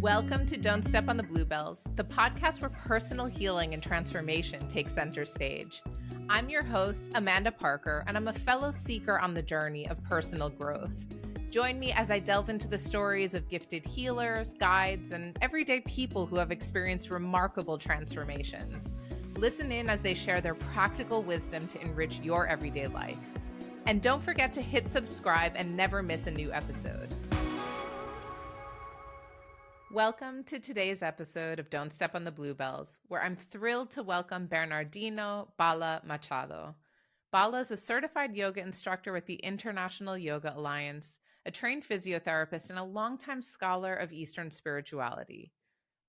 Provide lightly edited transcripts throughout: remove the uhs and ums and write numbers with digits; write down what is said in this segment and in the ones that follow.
Welcome to Don't Step on the Bluebells, the podcast where personal healing and transformation take center stage. I'm your host, Amanda Parker, and I'm a fellow seeker on the journey of personal growth. Join me as I delve into the stories of gifted healers, guides, and everyday people who have experienced remarkable transformations. Listen in as they share their practical wisdom to enrich your everyday life. And don't forget to hit subscribe and never miss a new episode. Welcome to today's episode of Don't Step on the Bluebells, where I'm thrilled to welcome Bernardino Bala Machado. Bala is a certified yoga instructor with the International Yoga Alliance, a trained physiotherapist, and a longtime scholar of Eastern spirituality.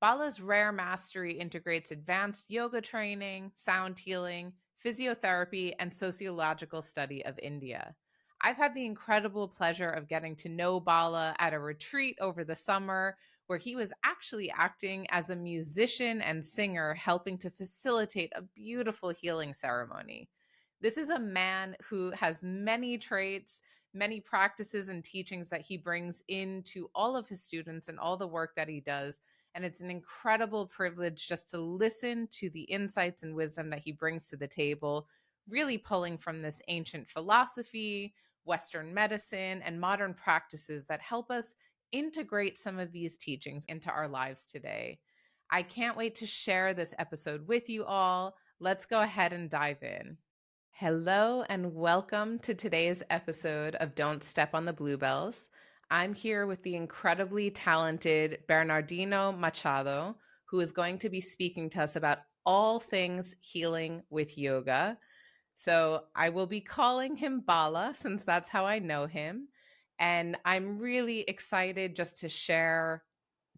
Bala's rare mastery integrates advanced yoga training, sound healing, physiotherapy, and sociological study of India. I've had the incredible pleasure of getting to know Bala at a retreat over the summer where he was actually acting as a musician and singer, helping to facilitate a beautiful healing ceremony. This is a man who has many traits, many practices and teachings that he brings into all of his students and all the work that he does. And it's an incredible privilege just to listen to the insights and wisdom that he brings to the table, really pulling from this ancient philosophy, Western medicine, and modern practices that help us integrate some of these teachings into our lives today. I can't wait to share this episode with you all. Let's go ahead and dive in. Hello and welcome to today's episode of Don't Step on the Bluebells. I'm here with the incredibly talented Bernardino Machado, who is going to be speaking to us about all things healing with yoga. So I will be calling him Bala since that's how I know him. And I'm really excited just to share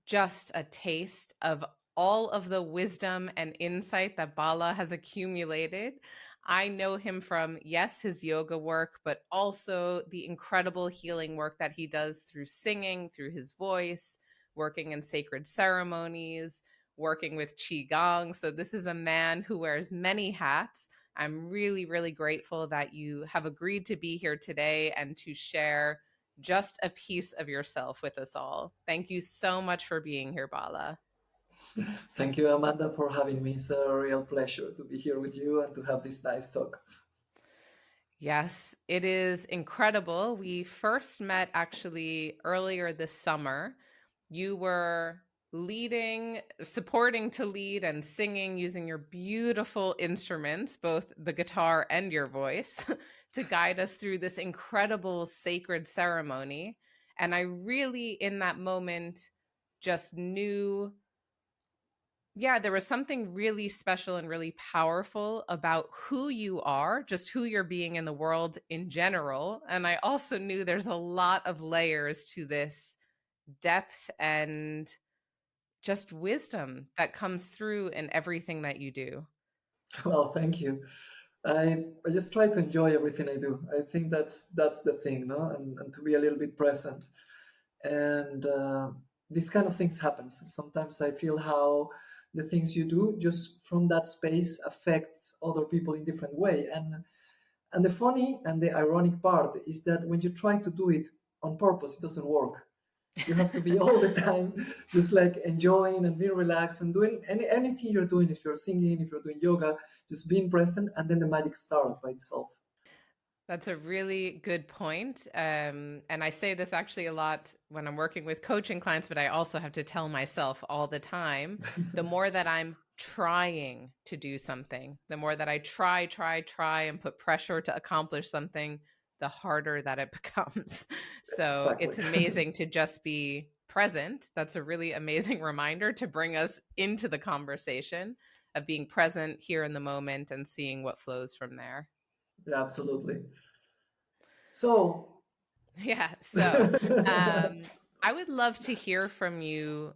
just a taste of all of the wisdom and insight that Bala has accumulated. I know him from, yes, his yoga work, but also the incredible healing work that he does through singing, through his voice, working in sacred ceremonies, working with Qigong. So this is a man who wears many hats. I'm really, really grateful that you have agreed to be here today and to share just a piece of yourself with us all. Thank you so much for being here, Bala. Thank you, Amanda, for having me. It's a real pleasure to be here with you and to have this nice talk. Yes, it is incredible. We first met actually earlier this summer. You were supporting to lead and singing using your beautiful instruments, both the guitar and your voice, to guide us through this incredible sacred ceremony. And I really, in that moment, just knew, there was something really special and really powerful about who you are, just who you're being in the world in general. And I also knew there's a lot of layers to this depth and just wisdom that comes through in everything that you do. Well, thank you. I just try to enjoy everything I do. I think that's the thing, no? And to be a little bit present. And these kind of things happens. Sometimes I feel how the things you do just from that space affects other people in different way. And the funny and the ironic part is that when you try to do it on purpose, it doesn't work. You have to be all the time just like enjoying and being relaxed and doing anything you're doing. If you're singing, if you're doing yoga, just being present, and then the magic starts by itself. That's a really good point. And I say this actually a lot when I'm working with coaching clients, but I also have to tell myself all the time, the more that I'm trying to do something, the more that I try and put pressure to accomplish something, the harder that it becomes. So Exactly. It's amazing to just be present. That's a really amazing reminder to bring us into the conversation of being present here in the moment and seeing what flows from there. Yeah, absolutely. So I would love to hear from you.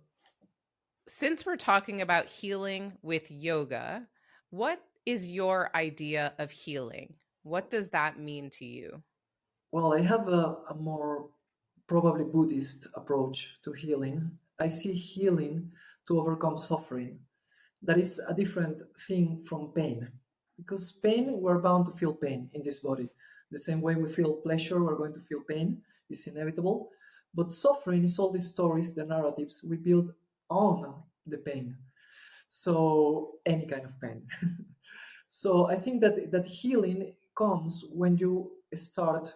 Since we're talking about healing with yoga, what is your idea of healing? What does that mean to you? Well, I have a more probably Buddhist approach to healing. I see healing to overcome suffering. That is a different thing from pain. Because pain, we're bound to feel pain in this body. The same way we feel pleasure, we're going to feel pain. It's inevitable. But suffering is all the stories, the narratives we build own the pain. So any kind of pain. So I think that healing comes when you start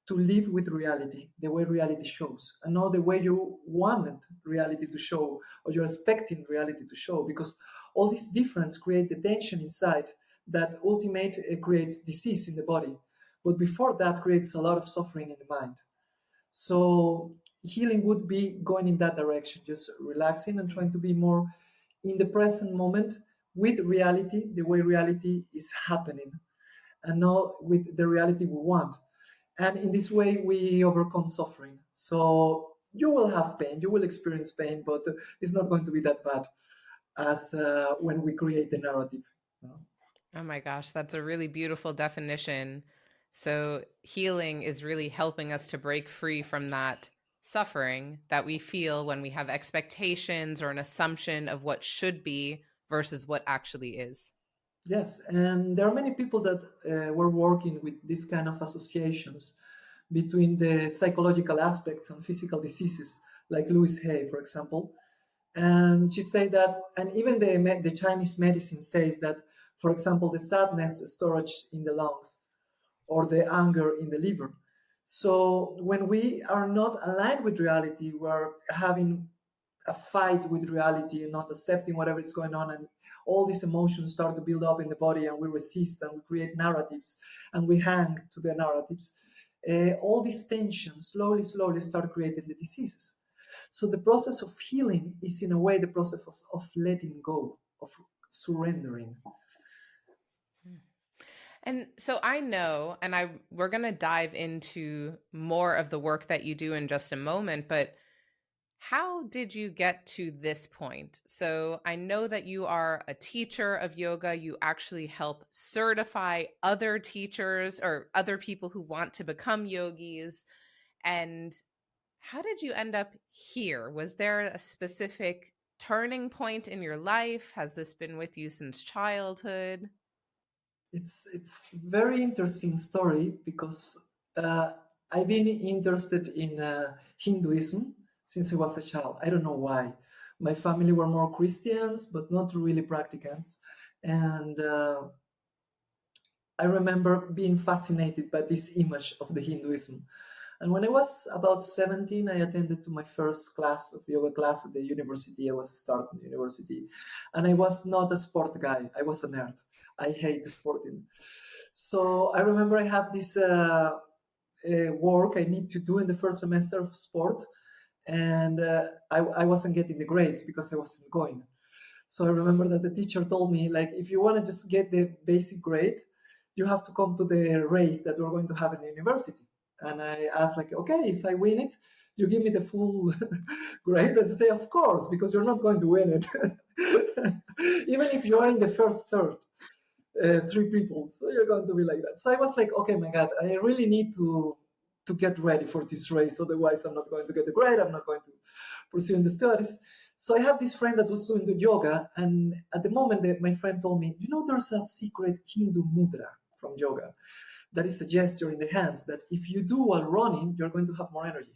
to live with reality, the way reality shows, and not the way you wanted reality to show or you're expecting reality to show, because all these difference create the tension inside that ultimate creates disease in the body. But before that creates a lot of suffering in the mind. So healing would be going in that direction, just relaxing and trying to be more in the present moment with reality, the way reality is happening, and not with the reality we want. And in this way, we overcome suffering. So you will have pain, you will experience pain, but it's not going to be that bad as when we create the narrative. You know? Oh my gosh, that's a really beautiful definition. So, healing is really helping us to break free from that suffering that we feel when we have expectations or an assumption of what should be versus what actually is. Yes, and there are many people that were working with this kind of associations between the psychological aspects and physical diseases, like Louise Hay, for example. And she said that, and even the Chinese medicine says that, for example, the sadness storage in the lungs or the anger in the liver. So when we are not aligned with reality, we're having a fight with reality and not accepting whatever is going on, and all these emotions start to build up in the body, and we resist and we create narratives and we hang to the narratives. All these tensions slowly start creating the diseases. So the process of healing is in a way the process of letting go, of surrendering. And so I know, and we're going to dive into more of the work that you do in just a moment, but how did you get to this point? So I know that you are a teacher of yoga. You actually help certify other teachers or other people who want to become yogis. And how did you end up here? Was there a specific turning point in your life? Has this been with you since childhood? It's very interesting story because uh, I've been interested in Hinduism since I was a child. I don't know why. My family were more Christians, but not really practicants, and I remember being fascinated by this image of the Hinduism. And when I was about 17, I attended to my first class of yoga class at the university. I was a student in the university. And I was not a sport guy. I was a nerd. I hate sporting. So I remember I have this work I need to do in the first semester of sport. And I wasn't getting the grades because I wasn't going. So I remember that the teacher told me, like, if you want to just get the basic grade, you have to come to the race that we're going to have in the university. And I asked, like, okay, if I win it, you give me the full grade. As I say, of course, because you're not going to win it. Even if you are in the first third, three people, so you're going to be like that. So I was like, okay, my God, I really need to get ready for this race. Otherwise, I'm not going to get the grade. I'm not going to pursue in the studies. So I have this friend that was doing the yoga, and at the moment, my friend told me, you know, there's a secret Hindu mudra from yoga that is a gesture in the hands that if you do while running, you're going to have more energy.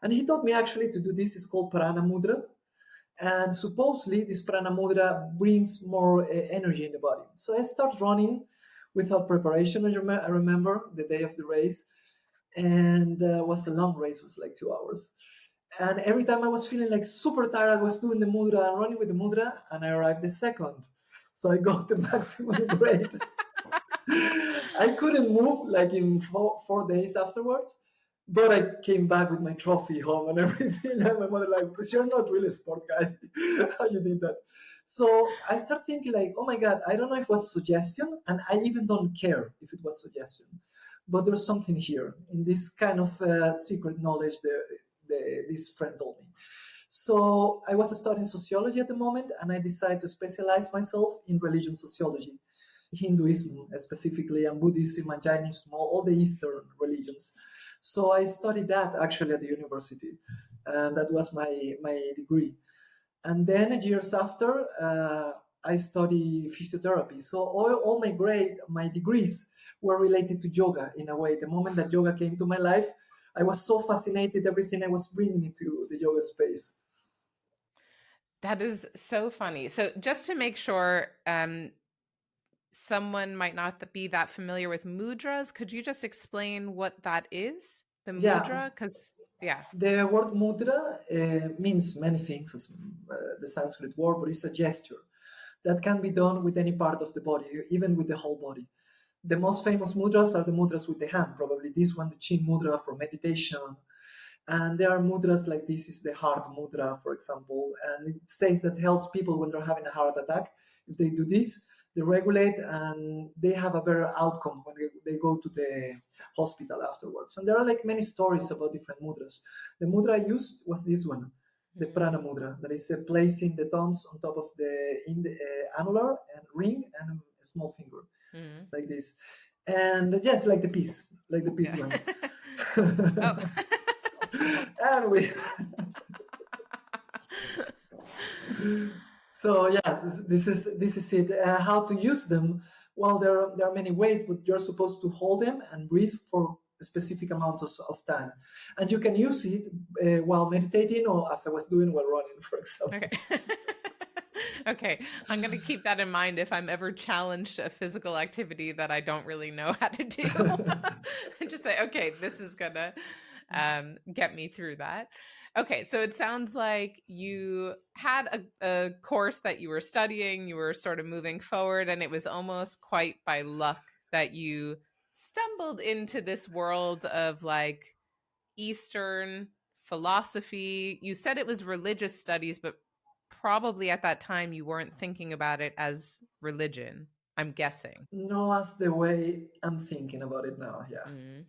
And he taught me actually to do this. It's called Prana Mudra. And supposedly, this Prana Mudra brings more energy in the body. So I start running without preparation. I remember the day of the race, and was a long race, it was like 2 hours. And every time I was feeling like super tired, I was doing the mudra and running with the mudra, and I arrived the second. So I got the maximum grade. I couldn't move like in 4 days afterwards, but I came back with my trophy home and everything. And my mother like, "But you're not really a sport guy. How you did that?" So I start thinking like, "Oh my God, I don't know if it was suggestion, and I even don't care if it was suggestion, but there's something here in this kind of secret knowledge this friend told me." So I was studying sociology at the moment, and I decided to specialize myself in religion sociology, Hinduism specifically, and Buddhism and Jainism, all the Eastern religions. So I studied that actually at the university, and that was my degree. And then years after, I studied physiotherapy. So all my degrees were related to yoga in a way. The moment that yoga came to my life, I was so fascinated, everything I was bringing into the yoga space. That is so funny. So just to make sure, someone might not be that familiar with mudras, could you just explain what that is? The Yeah, mudra? Because, yeah. the word mudra means many things, as the Sanskrit word, but it's a gesture that can be done with any part of the body, even with the whole body. The most famous mudras are the mudras with the hand, probably this one, the chin mudra for meditation. And there are mudras like this is the heart mudra, for example, and it says that helps people when they're having a heart attack. If they do this, they regulate and they have a better outcome when they go to the hospital afterwards. And there are like many stories about different mudras. The mudra I used was this one, the Mm, prana mudra, that is placing the thumbs on top of the annular and ring and a small finger, mm, like this. And yes, like the peace yeah. one. Oh. And we so yes, this is it. How to use them? Well, there are many ways, but you're supposed to hold them and breathe for a specific amount of time, and you can use it while meditating or as I was doing while running, for example. Okay. Okay. I'm going to keep that in mind if I'm ever challenged to a physical activity that I don't really know how to do. Just say, okay, this is going to get me through that. Okay. So it sounds like you had a course that you were studying, you were sort of moving forward, and it was almost quite by luck that you stumbled into this world of like Eastern philosophy. You said it was religious studies, but probably at that time you weren't thinking about it as religion, I'm guessing. No, as the way I'm thinking about it now. Yeah. Mm.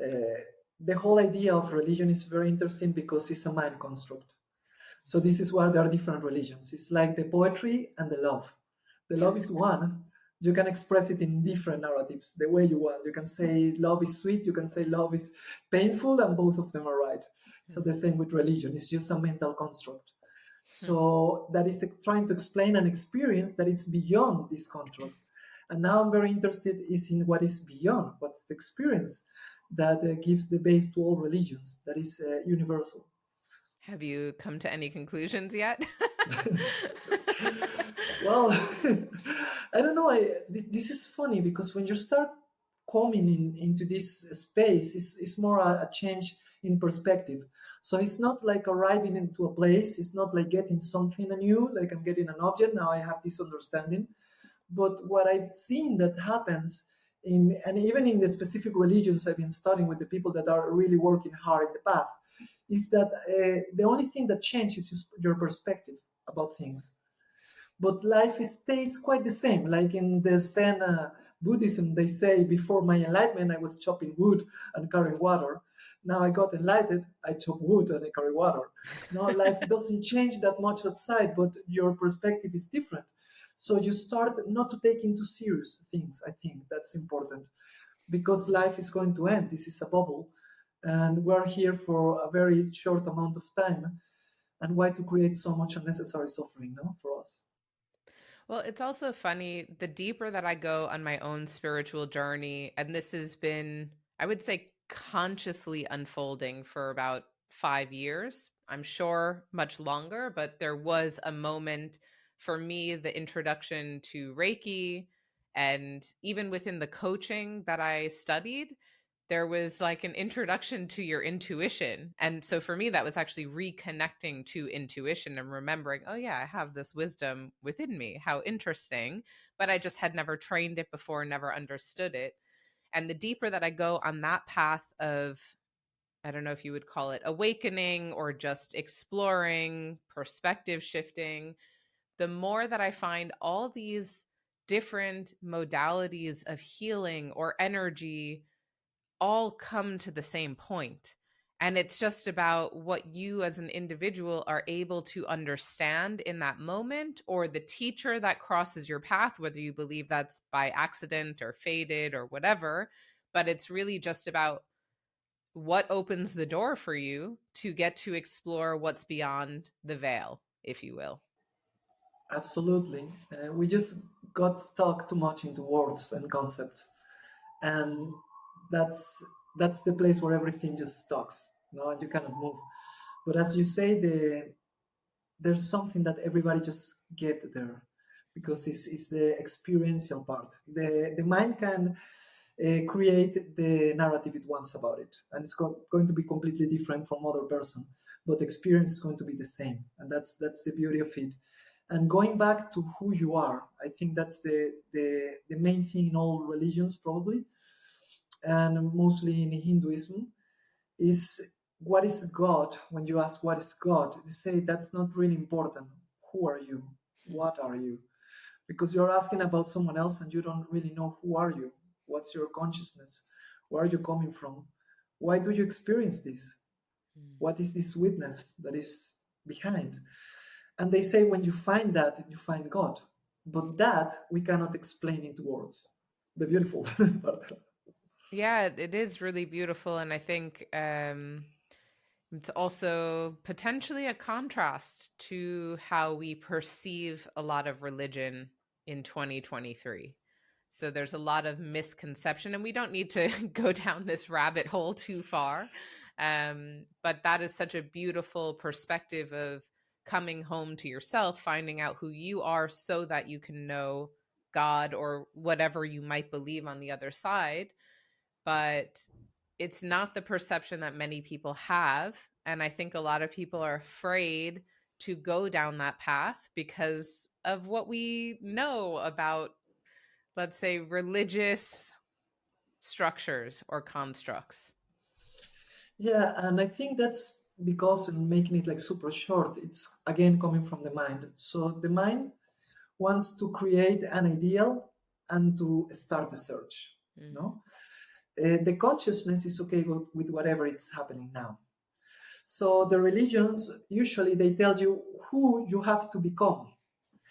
Uh, the whole idea of religion is very interesting because it's a mind construct. So this is why there are different religions. It's like the poetry and the love. The love is one. You can express it in different narratives, the way you want. You can say love is sweet, you can say love is painful, and both of them are right. So the same with religion. It's just a mental construct. So that is trying to explain an experience that is beyond these constructs. And now I'm very interested is in what is beyond, what's the experience that gives the base to all religions, that is universal. Have you come to any conclusions yet? Well, I don't know. This is funny because when you start coming into this space, it's more a change in perspective. So it's not like arriving into a place. It's not like getting something new, like I'm getting an object. Now I have this understanding. But what I've seen that happens in, and even in the specific religions I've been studying with the people that are really working hard in the path, is that the only thing that changes is your perspective about things, but life stays quite the same. Like in the Zen Buddhism, they say before my enlightenment, I was chopping wood and carrying water. Now I got enlightened, I chop wood and I carry water. Now life doesn't change that much outside, but your perspective is different. So you start not to take into serious things. I think that's important because life is going to end. This is a bubble, and we're here for a very short amount of time. And why to create so much unnecessary suffering, no, for us? Well, it's also funny, the deeper that I go on my own spiritual journey, and this has been, I would say, consciously unfolding for about 5 years. I'm sure much longer, but there was a moment for me, the introduction to Reiki, and even within the coaching that I studied, there was like an introduction to your intuition. And so for me, that was actually reconnecting to intuition and remembering, oh, yeah, I have this wisdom within me. How interesting. But I just had never trained it before, never understood it. And the deeper that I go on that path of, I don't know if you would call it awakening or just exploring, perspective shifting, the more that I find all these different modalities of healing or energy all come to the same point. And it's just about what you as an individual are able to understand in that moment, or the teacher that crosses your path, whether you believe that's by accident or fated or whatever. But it's really just about what opens the door for you to get to explore what's beyond the veil, if you will. Absolutely. We just got stuck too much into words and concepts, and that's that's the place where everything just stucks. No, you cannot move. But as you say, there's something that everybody just get there, because it's the experiential part. The mind can create the narrative it wants about it, and it's going to be completely different from other person, but the experience is going to be the same, and that's the beauty of it. And going back to who you are, I think that's the main thing in all religions probably, and mostly in Hinduism, is what is God. When you ask what is God, you say that's not really important. Who are you? What are you? Because you're asking about someone else and you don't really know who are you. What's your consciousness? Where are you coming from? Why do you experience this? What is this witness that is behind? And they say when you find that, you find God. But that we cannot explain into words. The beautiful part. Yeah, it is really beautiful. And I think it's also potentially a contrast to how we perceive a lot of religion in 2023. So there's a lot of misconception, and we don't need to go down this rabbit hole too far. But that is such a beautiful perspective of coming home to yourself, finding out who you are so that you can know God or whatever you might believe on the other side. But it's not the perception that many people have. And I think a lot of people are afraid to go down that path because of what we know about, let's say, religious structures or constructs. Yeah, and I think that's because in making it like super short, it's again coming from the mind. So the mind wants to create an ideal and to start the search. Mm, No, the consciousness is okay with whatever it's happening now. So the religions usually they tell you who you have to become,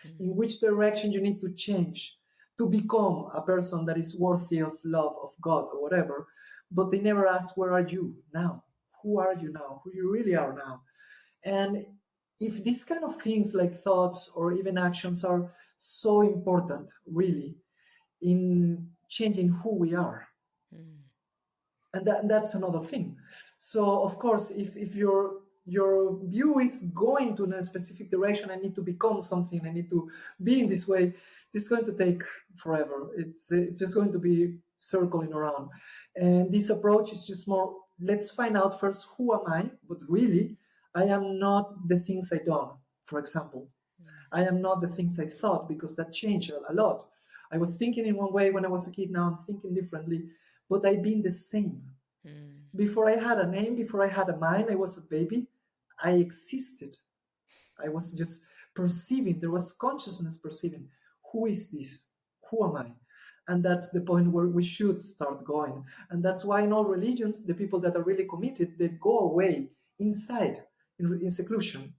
mm, in which direction you need to change to become a person that is worthy of love of God or whatever. But they never ask, where are you now? Who are you now? Who you really are now? And if these kind of things like thoughts or even actions are so important, really, in changing who we are, mm, and that's another thing. So of course, if your view is going to a specific direction, I need to become something, I need to be in this way, this is going to take forever. It's just going to be circling around. And this approach is just more, let's find out first who am I, but really I am not the things I done. For example, mm, I am not the things I thought, because that changed a lot. I was thinking in one way when I was a kid, now I'm thinking differently, but I've been the same. mm, Before I had a name, before I had a mind, I was a baby. I existed. I was just perceiving, there was consciousness perceiving. Who is this? Who am I? And that's the point where we should start going. And that's why in all religions, the people that are really committed, they go away inside, in seclusion.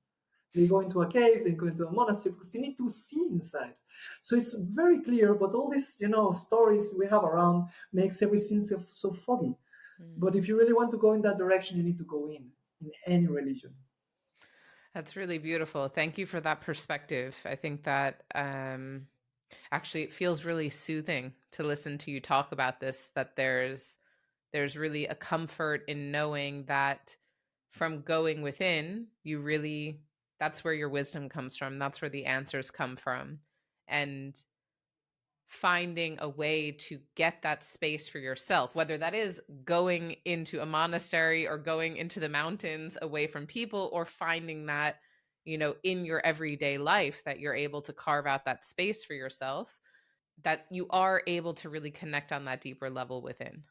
They go into a cave, they go into a monastery because they need to see inside. So it's very clear, but all these, stories we have around makes everything so foggy. But mm. if you really want to go in that direction, you need to go in any religion. That's really beautiful. Thank you for that perspective. I think that actually it feels really soothing to listen to you talk about this, that there's really a comfort in knowing that from going within, you really, that's where your wisdom comes from. That's where the answers come from. And finding a way to get that space for yourself, whether that is going into a monastery or going into the mountains away from people, or finding that, in your everyday life, that you're able to carve out that space for yourself, that you are able to really connect on that deeper level within.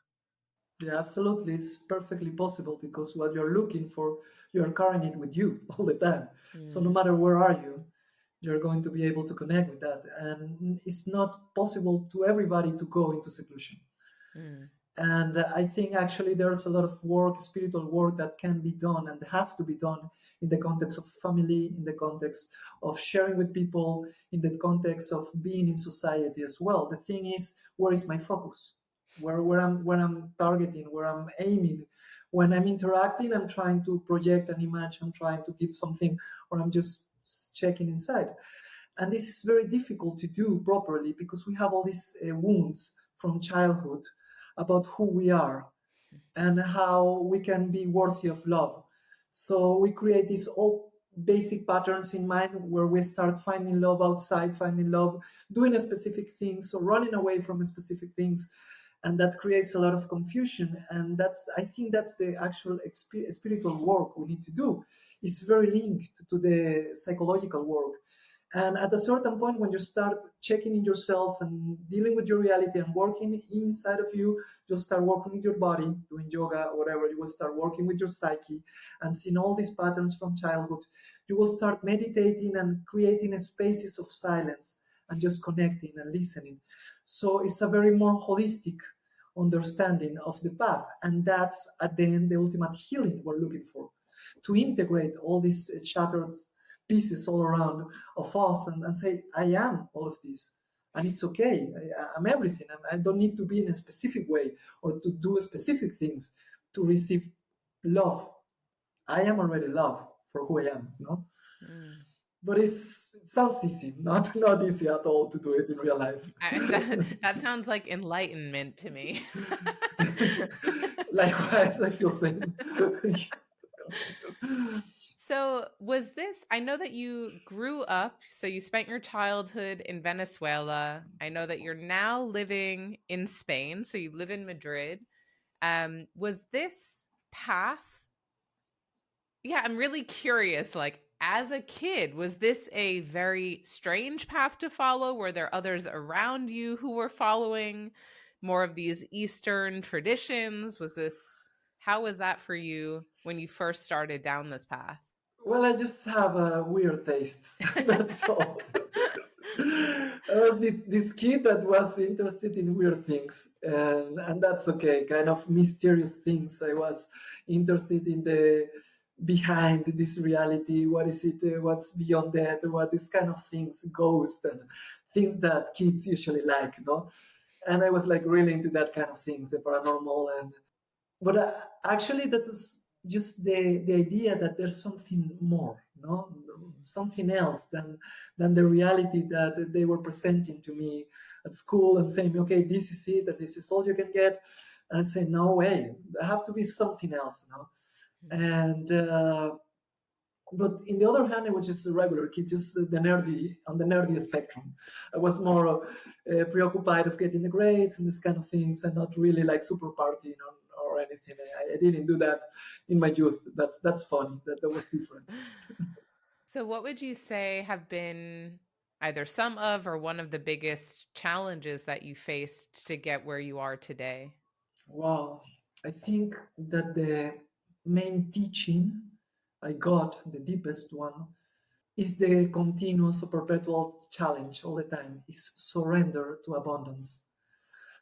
Yeah, absolutely. It's perfectly possible because what you're looking for, you're carrying it with you all the time. So no Mm, matter where are you, you're going to be able to connect with that. And it's not possible to everybody to go into seclusion. mm, And I think actually there's a lot of work, spiritual work, that can be done and have to be done in the context of family, in the context of sharing with people, in the context of being in society as well. The thing is, where is my focus? Where I'm targeting, where I'm aiming. When I'm interacting, I'm trying to project an image, I'm trying to give something, or I'm just checking inside. And this is very difficult to do properly because we have all these wounds from childhood about who we are and how we can be worthy of love. So we create this all basic patterns in mind where we start finding love outside, finding love doing a specific things or running away from specific things, and that creates a lot of confusion. And that's, I think that's the actual spiritual work we need to do. It's very linked to the psychological work. And at a certain point, when you start checking in yourself and dealing with your reality and working inside of you, you'll start working with your body, doing yoga or whatever. You will start working with your psyche and seeing all these patterns from childhood. You will start meditating and creating spaces of silence and just connecting and listening. So it's a very more holistic understanding of the path. And that's at the end the ultimate healing we're looking for, to integrate all these shattered pieces all around of us and say, I am all of this. And it's okay. I'm everything. I don't need to be in a specific way or to do specific things to receive love. I am already love for who I am, you know? Mm. But it sounds easy, not easy at all to do it in real life. That sounds like enlightenment to me. Likewise, I feel same. So, was this? I know that you grew up, so you spent your childhood in Venezuela. I know that you're now living in Spain, so you live in Madrid. Was this path? Yeah, I'm really curious. Like, as a kid, was this a very strange path to follow? Were there others around you who were following more of these Eastern traditions? How was that for you when you first started down this path? Well, I just have weird tastes. That's all. I was this kid that was interested in weird things, and that's okay. Kind of mysterious things. I was interested in the behind this reality. What is it? What's beyond that? What is kind of things, ghost and things that kids usually like, you know. And I was like really into that kind of things, the paranormal. And but actually that was just the idea that there's something more, no, something else than the reality that they were presenting to me at school and saying, okay, this is it and this is all you can get. And I say, no way, there have to be something else, you know. And but in the other hand, I was just a regular kid, just the nerdy on the nerdy spectrum. I was more preoccupied of getting the grades and this kind of things, and not really like super partying or anything. I didn't do that in my youth. That's funny. That was different. So, what would you say have been either some of or one of the biggest challenges that you faced to get where you are today? Wow, I think that the main teaching I got, the deepest one, is the continuous or perpetual challenge all the time is surrender to abundance.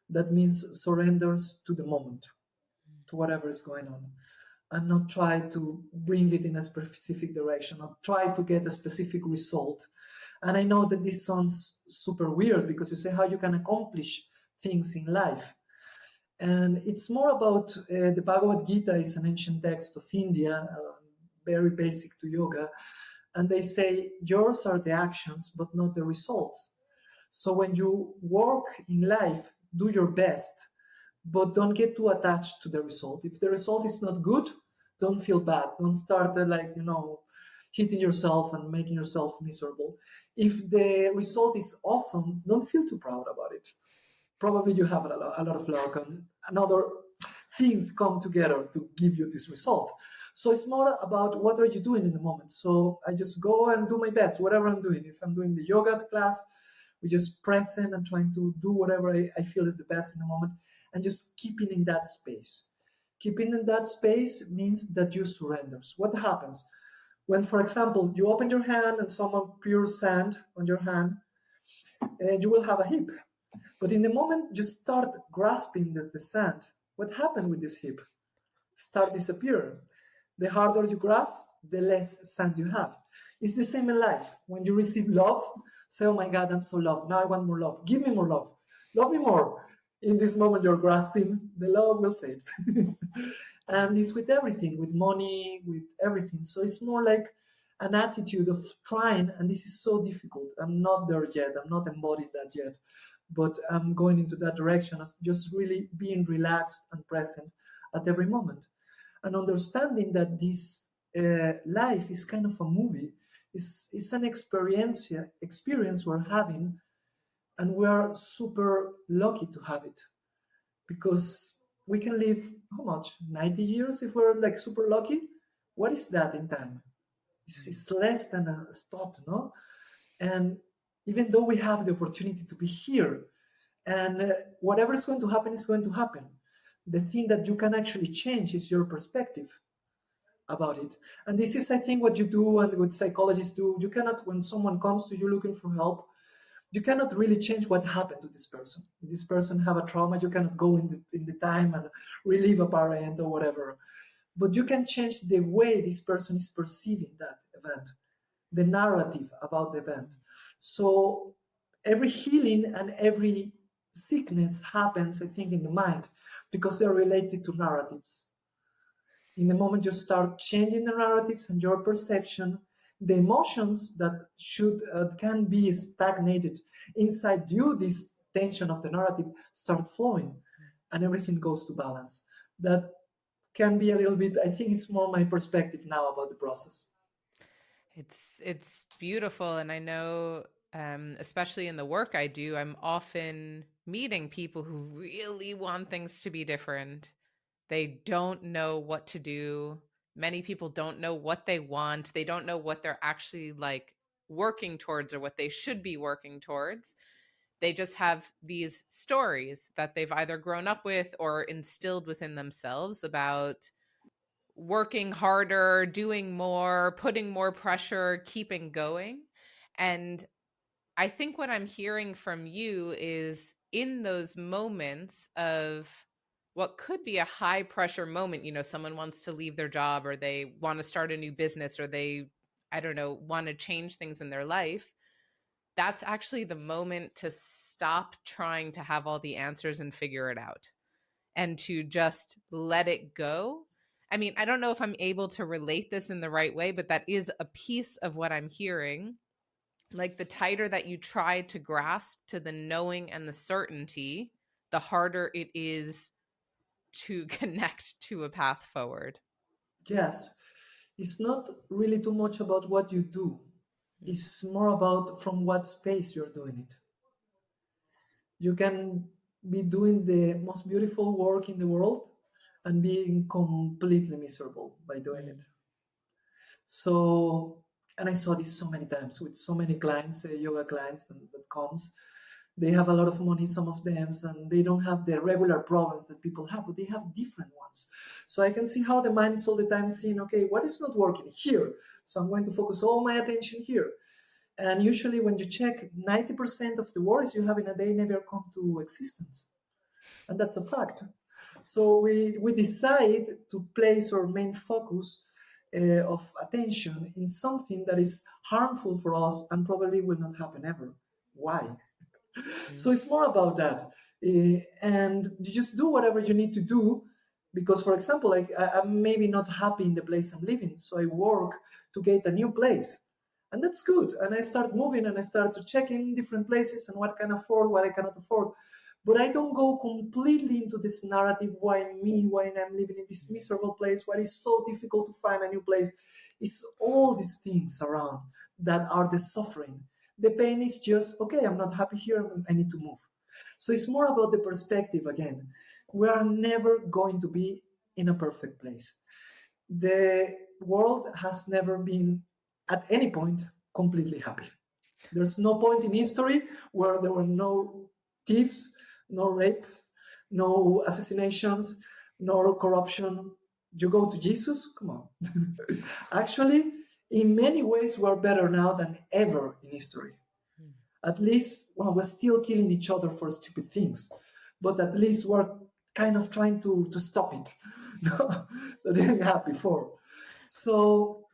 That means surrenders to the moment, to whatever is going on, and not try to bring it in a specific direction, not try to get a specific result. And I know that this sounds super weird because you say how you can accomplish things in life. And it's more about the Bhagavad Gita is an ancient text of India, very basic to yoga. And they say yours are the actions, but not the results. So when you work in life, do your best, but don't get too attached to the result. If the result is not good, don't feel bad. Don't start hitting yourself and making yourself miserable. If the result is awesome, don't feel too proud about it. Probably you have a lot of luck and other things come together to give you this result. So it's more about what are you doing in the moment. So I just go and do my best, whatever I'm doing. If I'm doing the yoga class, we just present and trying to do whatever I feel is the best in the moment and just keeping in that space. Keeping in that space means that you surrenders. What happens when, for example, you open your hand and someone pours sand on your hand, you will have a hip. But in the moment you start grasping the sand, what happened with this hip? Start disappearing. The harder you grasp, the less sand you have. It's the same in life. When you receive love, say, oh my God, I'm so loved. Now I want more love. Give me more love. Love me more. In this moment you're grasping, the love will fade. And it's with everything, with money, with everything. So it's more like an attitude of trying, and this is so difficult. I'm not there yet. I'm not embodied that yet. But I'm going into that direction of just really being relaxed and present at every moment and understanding that this life is kind of a movie. It's an experience we're having, and we are super lucky to have it because we can live how much 90 years if we're like super lucky. What is that in time? It's less than a spot, no? And even though we have the opportunity to be here, and whatever is going to happen is going to happen, the thing that you can actually change is your perspective about it. And this is, I think, what you do and what psychologists do. You cannot, when someone comes to you looking for help, you cannot really change what happened to this person. If this person have a trauma, you cannot go in the time and relieve a parent or whatever. But you can change the way this person is perceiving that event, the narrative about the event. So every healing and every sickness happens, I think, in the mind because they're related to narratives. In the moment you start changing the narratives and your perception, the emotions that should can be stagnated inside you, this tension of the narrative start flowing, and everything goes to balance. That can be a little bit. I think it's more my perspective now about the process. It's beautiful, and I know, especially in the work I do, I'm often meeting people who really want things to be different. They don't know what to do. Many people don't know what they want. They don't know what they're actually like working towards or what they should be working towards. They just have these stories that they've either grown up with or instilled within themselves about working harder, doing more, putting more pressure, keeping going. And I think what I'm hearing from you is in those moments of what could be a high pressure moment, someone wants to leave their job or they want to start a new business or they, I don't know, want to change things in their life. That's actually the moment to stop trying to have all the answers and figure it out and to just let it go. I mean, I don't know if I'm able to relate this in the right way, but that is a piece of what I'm hearing. Like the tighter that you try to grasp to the knowing and the certainty, the harder it is to connect to a path forward. Yes, it's not really too much about what you do. It's more about from what space you're doing it. You can be doing the most beautiful work in the world and being completely miserable by doing it. Mm. So, and I saw this so many times with so many clients, yoga clients that comes. They have a lot of money, some of them, and they don't have the regular problems that people have, but they have different ones. So I can see how the mind is all the time seeing, okay, what is not working here? So I'm going to focus all my attention here. And usually, when you check, 90% of the worries you have in a day never come to existence. And that's a fact. So we decide to place our main focus of attention in something that is harmful for us and probably will not happen ever. Why? So Mm. it's more about that. And you just do whatever you need to do because, for example, like I'm maybe not happy in the place I'm living. So I work to get a new place. And that's good. And I start moving and I start to check in different places and what I can afford, what I cannot afford. But I don't go completely into this narrative why me, why I'm living in this miserable place, why it's so difficult to find a new place. It's all these things around that are the suffering. The pain is just, okay, I'm not happy here, I need to move. So it's more about the perspective again. We are never going to be in a perfect place. The world has never been at any point completely happy. There's no point in history where there were no thieves, no rapes, no assassinations, no corruption. You go to Jesus? Come on. Actually, in many ways, we're better now than ever in history. Mm. At least, well, we're still killing each other for stupid things, but at least we're kind of trying to stop it. That didn't happen before. So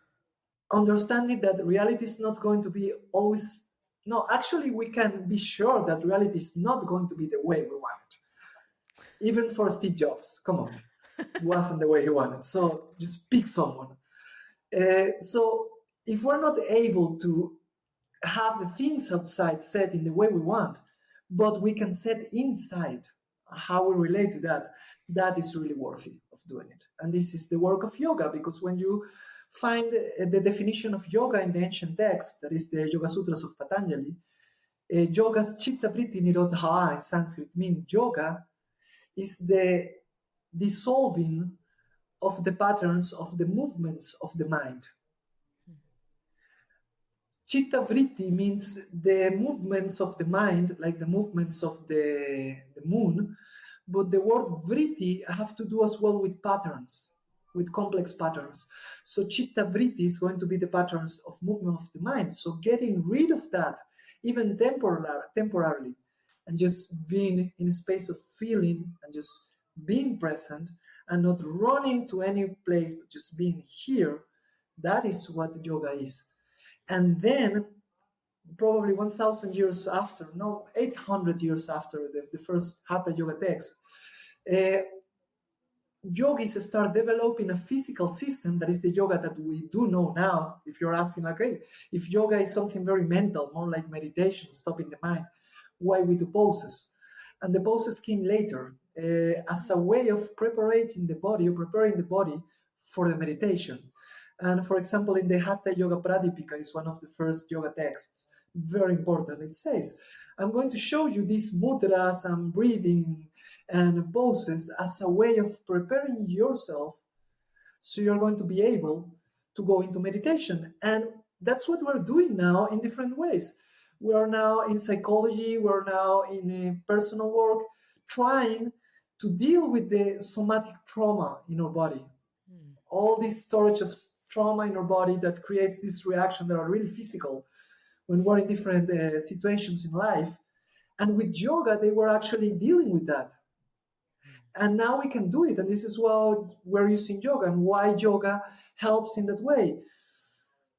understanding that reality is not going to be always, no, actually we can be sure that reality is not going to be the way we want it. Even for Steve Jobs, come on, it wasn't the way he wanted. So just pick someone. So if we're not able to have the things outside set in the way we want, but we can set inside how we relate to that, that is really worthy of doing it. And this is the work of yoga, because when you find the definition of yoga in the ancient text, that is the Yoga Sutras of Patanjali. Yoga's chitta vritti nirodha in Sanskrit means yoga is the dissolving of the patterns of the movements of the mind. Chitta vritti means the movements of the mind, like the movements of the moon, but the word vritti have to do as well with patterns, with complex patterns. So chitta vritti is going to be the patterns of movement of the mind. So getting rid of that, even temporarily, and just being in a space of feeling and just being present and not running to any place, but just being here, that is what yoga is. And then probably 1000 years after, no, 800 years after the first hatha yoga text, uh, yogis start developing a physical system that is the yoga that we do know now. If you're asking, okay, if yoga is something very mental, more like meditation, stopping the mind, why we do poses? And the poses came later as a way of preparing the body for the meditation. And for example, in the Hatha Yoga Pradipika is one of the first yoga texts, very important. It says, I'm going to show you these mudras and breathing and poses as a way of preparing yourself so you're going to be able to go into meditation. And that's what we're doing now in different ways. We are now in psychology, we're now in personal work, trying to deal with the somatic trauma in our body. All this storage of trauma in our body that creates this reaction that are really physical when we're in different situations in life. And with yoga, they were actually dealing with that. And now we can do it. And this is what we're using yoga and why yoga helps in that way.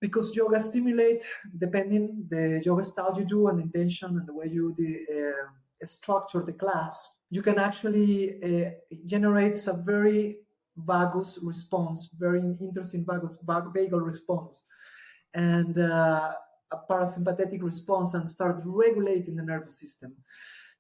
Because yoga stimulate, depending the yoga style you do and the intention and the way you structure the class, you can actually generate a very vagus response, very interesting vagal response, and a parasympathetic response, and start regulating the nervous system.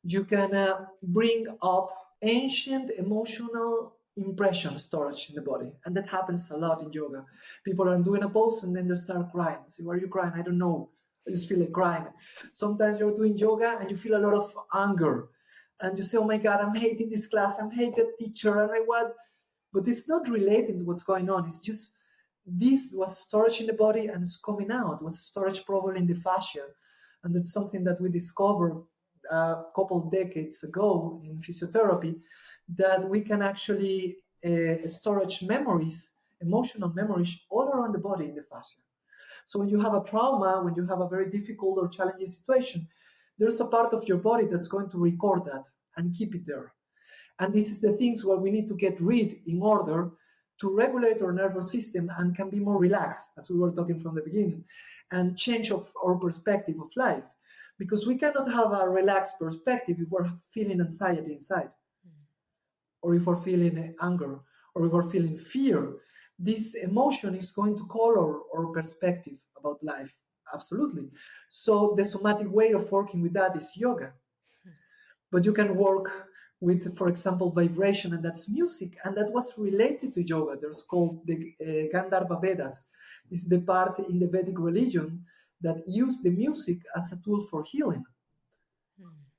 You can bring up ancient emotional impression storage in the body, and that happens a lot in yoga. People are doing a pose and then they start crying. Say, why are you crying? I don't know, I just feel like crying. Sometimes you're doing yoga and you feel a lot of anger, and you say, oh my god, I'm hating this class, I'm hating the teacher, and I what. But it's not related to what's going on. It's just this was storage in the body and it's coming out. It was a storage probably in the fascia, and that's something that we discovered a couple of decades ago in physiotherapy, that we can actually storage memories, emotional memories, all around the body in the fascia. So when you have a trauma, when you have a very difficult or challenging situation, there's a part of your body that's going to record that and keep it there. And this is the things where we need to get rid in order to regulate our nervous system and can be more relaxed, as we were talking from the beginning, and change of our perspective of life. Because we cannot have a relaxed perspective if we're feeling anxiety inside, or if we're feeling anger, or if we're feeling fear. This emotion is going to color our perspective about life. Absolutely. So the somatic way of working with that is yoga. But you can work with, for example, vibration, and that's music, and that was related to yoga. There's called the Gandharva Vedas. It's the part in the Vedic religion that use the music as a tool for healing.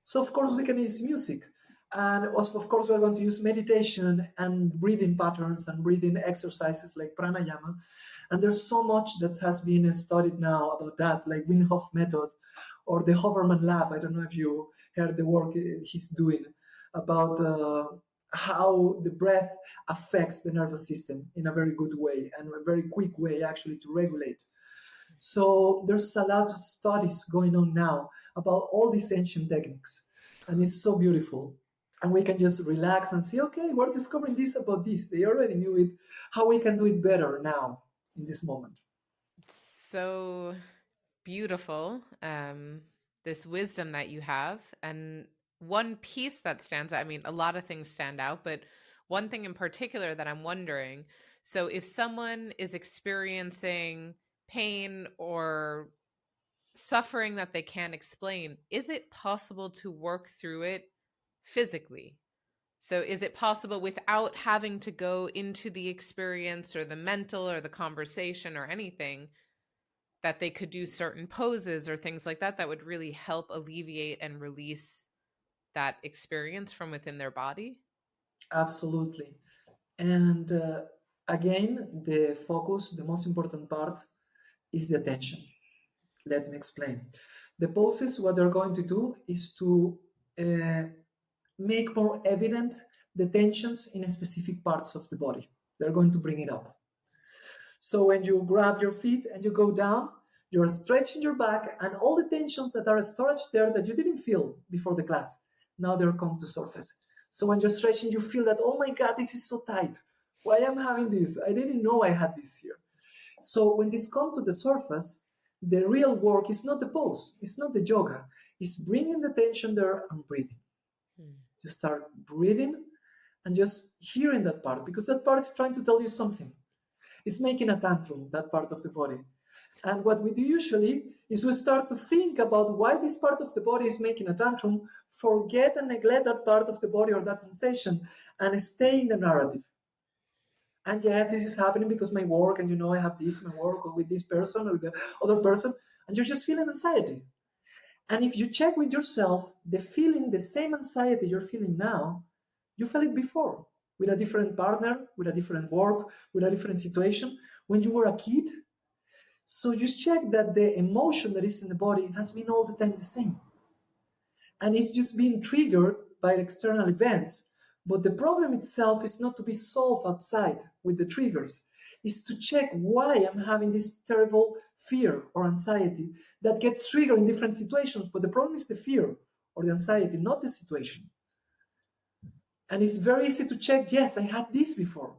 So of course we can use music, and also, of course, we're going to use meditation and breathing patterns and breathing exercises like pranayama. And there's so much that has been studied now about that, like Wim Hof method or the Hoverman Lab. I don't know if you heard the work he's doing about how the breath affects the nervous system in a very good way and a very quick way actually to regulate. So there's a lot of studies going on now about all these ancient techniques, and it's so beautiful. And we can just relax and see, okay, we're discovering this about this. They already knew it. How we can do it better now in this moment. So beautiful, this wisdom that you have. And one piece that stands out, I mean, a lot of things stand out, but one thing in particular that I'm wondering, so if someone is experiencing pain or suffering that they can't explain, is it possible to work through it physically? So is it possible without having to go into the experience or the mental or the conversation or anything that they could do certain poses or things like that that would really help alleviate and release that experience from within their body? Absolutely. And again, the focus, the most important part is the attention. Let me explain. The poses, what they're going to do is to uh, make more evident the tensions in specific parts of the body. They're going to bring it up. So when you grab your feet and you go down, you're stretching your back, and all the tensions that are stored there that you didn't feel before the class, now they're come to surface. So when you're stretching, you feel that, oh my God, this is so tight. Why am I having this? I didn't know I had this here. So when this comes to the surface, the real work is not the pose, it's not the yoga, it's bringing the tension there and breathing. You start breathing and just hearing that part, because that part is trying to tell you something. It's making a tantrum, that part of the body. And what we do usually is we start to think about why this part of the body is making a tantrum, forget and neglect that part of the body or that sensation, and stay in the narrative. And yes, this is happening because my work, and I have this, my work, or with this person, or with the other person, and you're just feeling anxiety. And if you check with yourself, the feeling, the same anxiety you're feeling now, you felt it before with a different partner, with a different work, with a different situation when you were a kid. So just check that the emotion that is in the body has been all the time the same. And it's just being triggered by external events. But the problem itself is not to be solved outside with the triggers. It's to check why I'm having this terrible fear or anxiety that gets triggered in different situations. But the problem is the fear or the anxiety, not the situation. And it's very easy to check, yes, I had this before.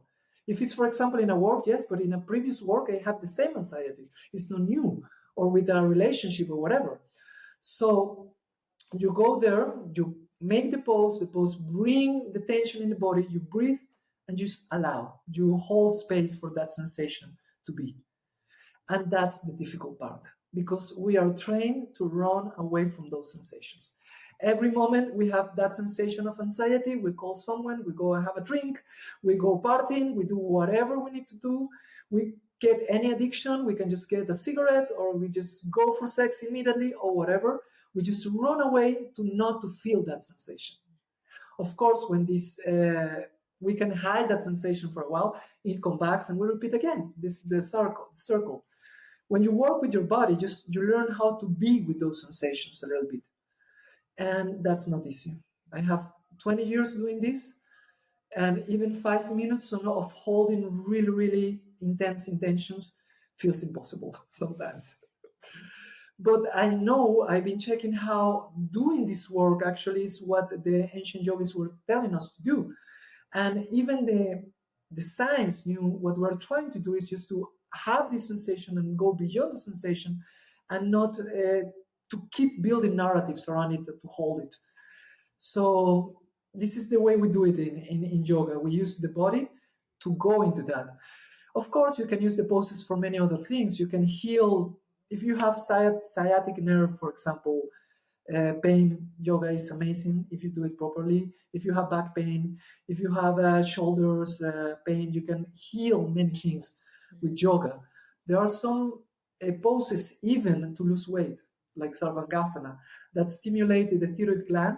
If it's, for example, in a work, yes, but in a previous work, I had the same anxiety. It's not new, or with a relationship or whatever. So you go there, you make the pose bring the tension in the body, you breathe, and just allow. You hold space for that sensation to be. And that's the difficult part, because we are trained to run away from those sensations. Every moment we have that sensation of anxiety, we call someone, we go and have a drink, we go partying, we do whatever we need to do. We get any addiction, we can just get a cigarette, or we just go for sex immediately, or whatever. We just run away to not to feel that sensation. Of course, when this we can hide that sensation for a while, it comes back and we repeat again. This is the circle. When you work with your body, just you learn how to be with those sensations a little bit, and that's not easy. I have 20 years doing this, and even 5 minutes of holding really, really intense intentions feels impossible sometimes. But I know I've been checking how doing this work actually is what the ancient yogis were telling us to do. And even the science knew what we're trying to do is just to have this sensation and go beyond the sensation, and not to keep building narratives around it to hold it. So this is the way we do it in yoga. We use the body to go into that. Of course, you can use the poses for many other things. You can heal. If you have sciatic nerve, for example, pain, yoga is amazing if you do it properly. If you have back pain, if you have shoulders pain, you can heal many things with yoga. There are some poses even to lose weight, like Sarvangasana, that stimulate the thyroid gland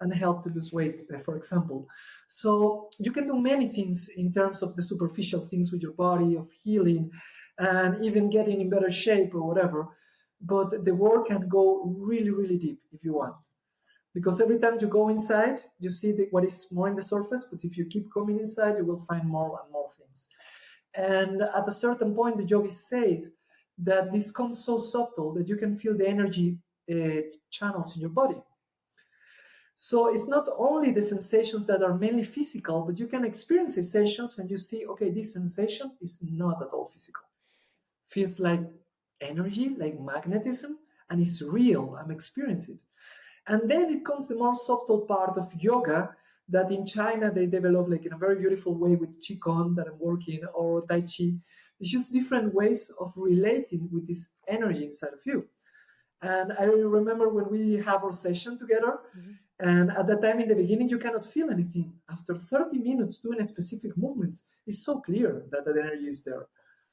and help to lose weight, for example. So you can do many things in terms of the superficial things with your body, of healing, and even getting in better shape or whatever. But the work can go really, really deep if you want. Because every time you go inside, you see what is more in the surface, but if you keep coming inside, you will find more and more things. And at a certain point, the yogis say that this comes so subtle that you can feel the energy channels in your body. So it's not only the sensations that are mainly physical, but you can experience sensations and you see, okay, this sensation is not at all physical. Feels like energy, like magnetism, and it's real. I'm experiencing it. And then it comes the more subtle part of yoga that in China they develop like in a very beautiful way with Qigong that I'm working, or Tai Chi. It's just different ways of relating with this energy inside of you. And I remember when we have our session together, And at that time, in the beginning, you cannot feel anything. After 30 minutes doing a specific movement, it's so clear that that energy is there.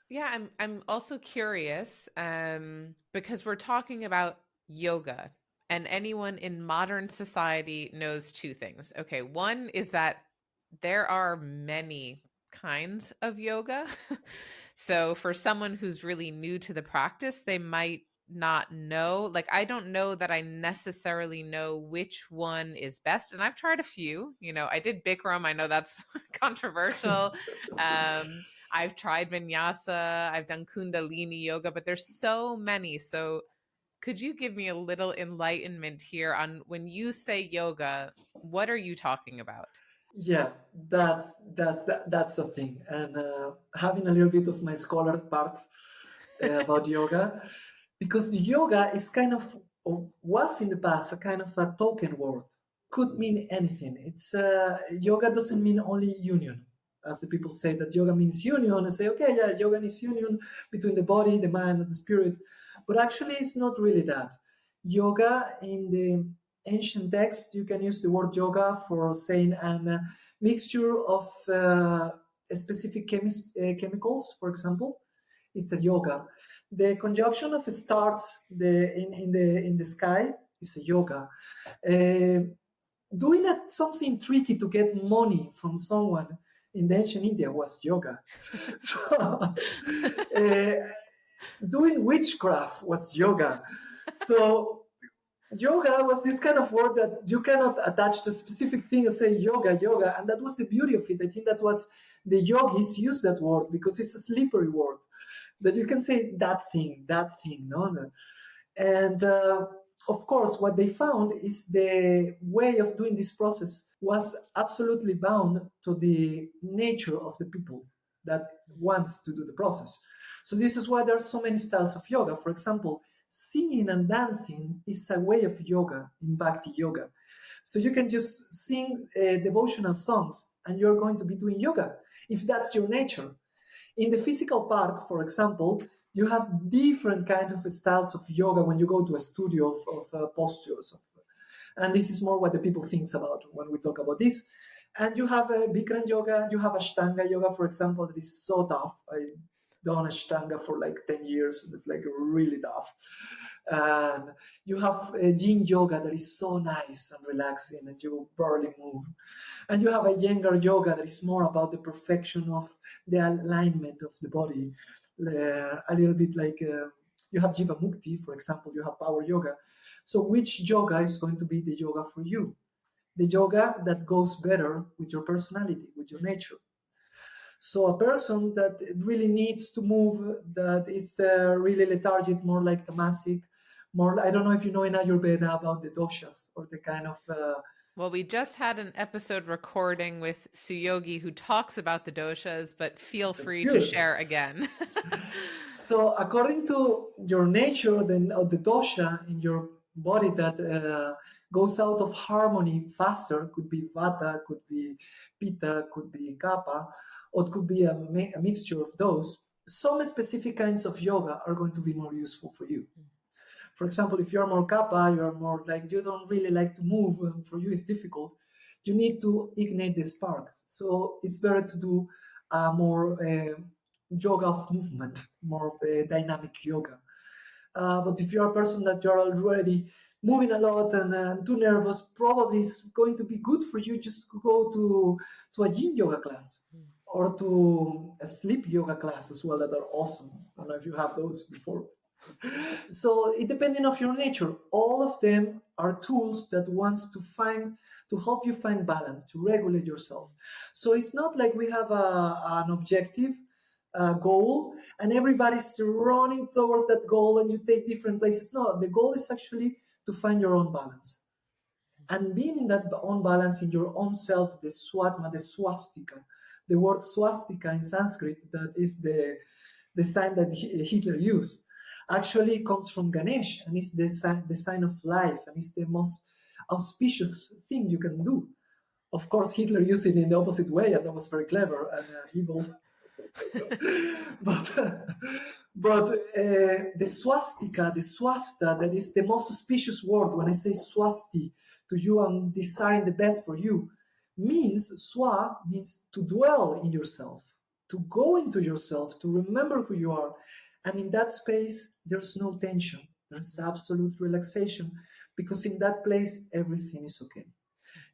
Yeah, I'm also curious because we're talking about yoga, and anyone in modern society knows two things. Okay, one is that there are many kinds of yoga. So for someone who's really new to the practice, they might not know. Like, I don't know that I necessarily know which one is best. And I've tried a few. I did Bikram. I know that's controversial. I've tried vinyasa, I've done kundalini yoga, but there's so many. So could you give me a little enlightenment here on when you say yoga, what are you talking about? Yeah, that's the thing. And having a little bit of my scholar part about yoga, because yoga is kind of, or was in the past, a kind of a token word. Could mean anything. It's yoga doesn't mean only union, as the people say that yoga means union, and say, okay, yeah, yoga is union between the body, the mind, and the spirit. But actually, it's not really that. Yoga in the ancient text, you can use the word yoga for saying an mixture of specific chemicals, for example. It's a yoga. The conjunction of stars in the sky is a yoga. Doing something tricky to get money from someone in the ancient India was yoga. So doing witchcraft was yoga. So yoga was this kind of word that you cannot attach to a specific thing and say yoga, yoga. And that was the beauty of it. I think that was the yogis use that word because it's a slippery word that you can say that thing, no? And of course, what they found is the way of doing this process was absolutely bound to the nature of the people that wants to do the process. So this is why there are so many styles of yoga. For example, singing and dancing is a way of yoga in Bhakti yoga. So you can just sing devotional songs and you're going to be doing yoga if that's your nature. In the physical part, for example, you have different kind of styles of yoga when you go to a studio of postures. And this is more what the people thinks about when we talk about this. And you have Bikram yoga, you have Ashtanga yoga, for example, that is so tough. I done Ashtanga for like 10 years. And it's like really tough. And you have Yin yoga that is so nice and relaxing and you barely move. And you have a Iyengar yoga that is more about the perfection of the alignment of the body. A little bit like you have Jiva Mukti, for example, you have power yoga. So which yoga is going to be the yoga for you? The yoga that goes better with your personality, with your nature. So a person that really needs to move, that is really lethargic, more like tamasic, more. I don't know if you know in Ayurveda about the doshas or the kind of. Well, we just had an episode recording with Suyogi who talks about the doshas, but feel That's free to good. share again. So according to your nature, then of the dosha in your body that goes out of harmony faster, could be vata, could be pitta, could be kapha, or it could be a mixture of those. Some specific kinds of yoga are going to be more useful for you. For example, if you're more kapha, you're more like you don't really like to move, and for you it's difficult. You need to ignite the spark. So it's better to do more yoga of movement, more dynamic yoga. But if you're a person that you're already moving a lot and too nervous, probably it's going to be good for you just to go to a yin yoga class or to a sleep yoga class as well that are awesome. I don't know if you have those before. So it depending of your nature, all of them are tools that wants to help you find balance, to regulate yourself. So it's not like we have an objective goal and everybody's running towards that goal and you take different places. No, the goal is actually to find your own balance and being in that own balance in your own self, the swatma, the swastika. The word swastika in Sanskrit, that is the sign that Hitler used, actually comes from Ganesh and is the sign of life and is the most auspicious thing you can do. Of course, Hitler used it in the opposite way, and that was very clever and evil. but the swastika, the swasta, that is the most auspicious word. When I say swasti, to you and desiring the best for you, means swa means to dwell in yourself, to go into yourself, to remember who you are. And in that space, there's no tension, there's absolute relaxation, because in that place, everything is okay.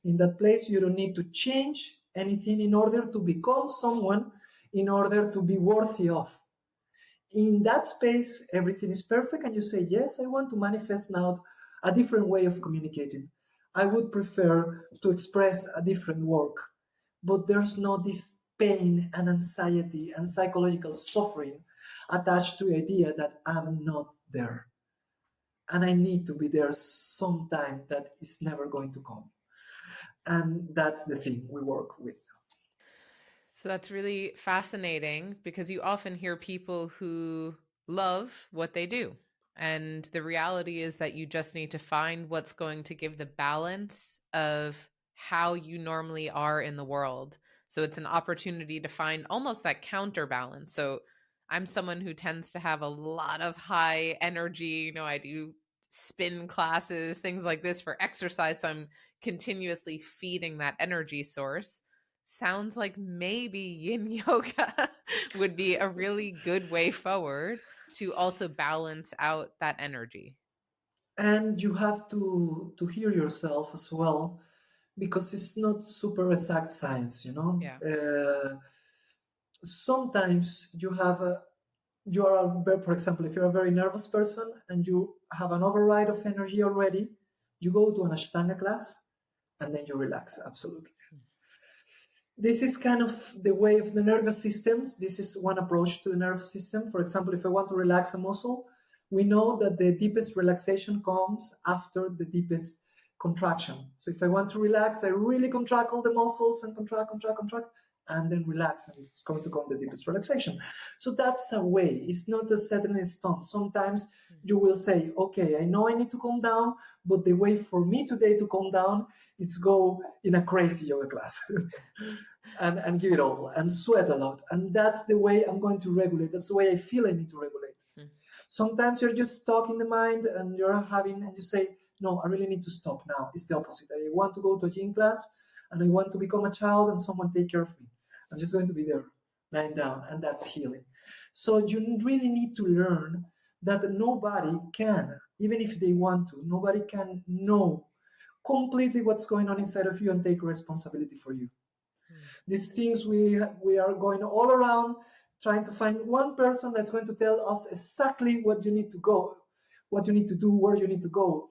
In that place, you don't need to change anything in order to become someone, in order to be worthy of. In that space, everything is perfect, and you say, yes, I want to manifest now a different way of communicating. I would prefer to express a different work. But there's no this pain and anxiety and psychological suffering attached to the idea that I'm not there. And I need to be there sometime that is never going to come. And that's the thing we work with. So that's really fascinating because you often hear people who love what they do. And the reality is that you just need to find what's going to give the balance of how you normally are in the world. So it's an opportunity to find almost that counterbalance. So I'm someone who tends to have a lot of high energy. I do spin classes, things like this for exercise. So I'm continuously feeding that energy source. Sounds like maybe yin yoga would be a really good way forward to also balance out that energy. And you have to hear yourself as well, because it's not super exact science, you know. Yeah. Sometimes you are for example, if you're a very nervous person and you have an override of energy already, you go to an ashtanga class and then you relax absolutely. This is kind of the way of the nervous systems. This is one approach to the nervous system. For example, if I want to relax a muscle, we know that the deepest relaxation comes after the deepest contraction. So if I want to relax, I really contract all the muscles and contract, and then relax, and it's going to come the deepest relaxation. So that's a way. It's not a set in stone. Sometimes you will say, okay, I know I need to calm down, but the way for me today to calm down is go in a crazy yoga class. and give it all and sweat a lot. And that's the way I'm going to regulate. That's the way I feel I need to regulate. Sometimes you're just stuck in the mind and and you say, no, I really need to stop now. It's the opposite. I want to go to a gym class and I want to become a child and someone take care of me. I'm just going to be there, lying down, and that's healing. So you really need to learn that nobody can, even if they want to, nobody can know completely what's going on inside of you and take responsibility for you. These things we are going all around trying to find one person that's going to tell us exactly what you need to go, what you need to do, where you need to go.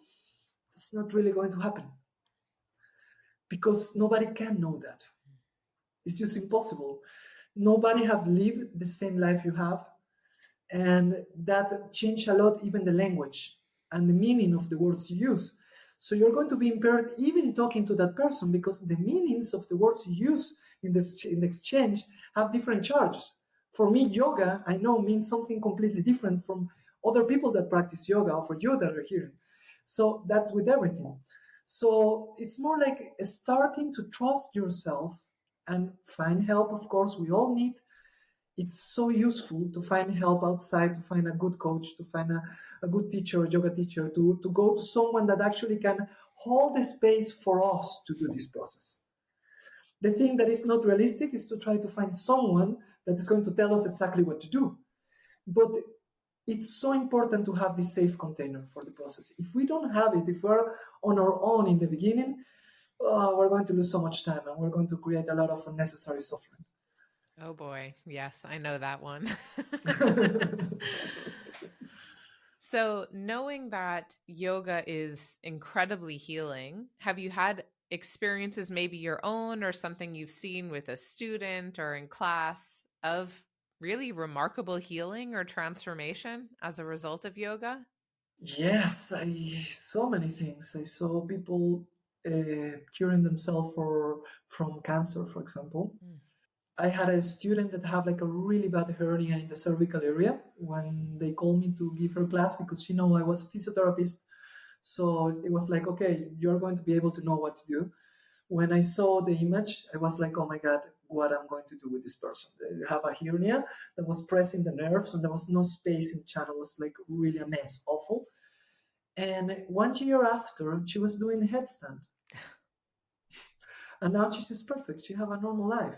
It's not really going to happen because nobody can know that. It's just impossible. Nobody have lived the same life you have, and that changed a lot, even the language and the meaning of the words you use. So you're going to be impaired even talking to that person, because the meanings of the words you use in the exchange have different charges. For me, yoga, I know, means something completely different from other people that practice yoga, or for you that are here. So that's with everything. So it's more like starting to trust yourself and find help. Of course, we all need. It's so useful to find help outside, to find a good coach, to find a good teacher, a yoga teacher, to go to someone that actually can hold the space for us to do this process. The thing that is not realistic is to try to find someone that is going to tell us exactly what to do. But it's so important to have this safe container for the process. If we don't have it, if we're on our own in the beginning, we're going to lose so much time and we're going to create a lot of unnecessary suffering. Oh boy. Yes, I know that one. So, knowing that yoga is incredibly healing, have you had experiences, maybe your own or something you've seen with a student or in class, of really remarkable healing or transformation as a result of yoga? Yes, I so many things. I saw people curing themselves from cancer, for example. Mm. I had a student that had like a really bad hernia in the cervical area. When they called me to give her class, because she know I was a physiotherapist, so it was like, okay, you're going to be able to know what to do. When I saw the image, I was like, oh my god, what I'm going to do with this person? They have a hernia that was pressing the nerves, and there was no space in the channel. It was like really a mess, awful. And 1 year after, she was doing headstand. And now she's just perfect. She have a normal life.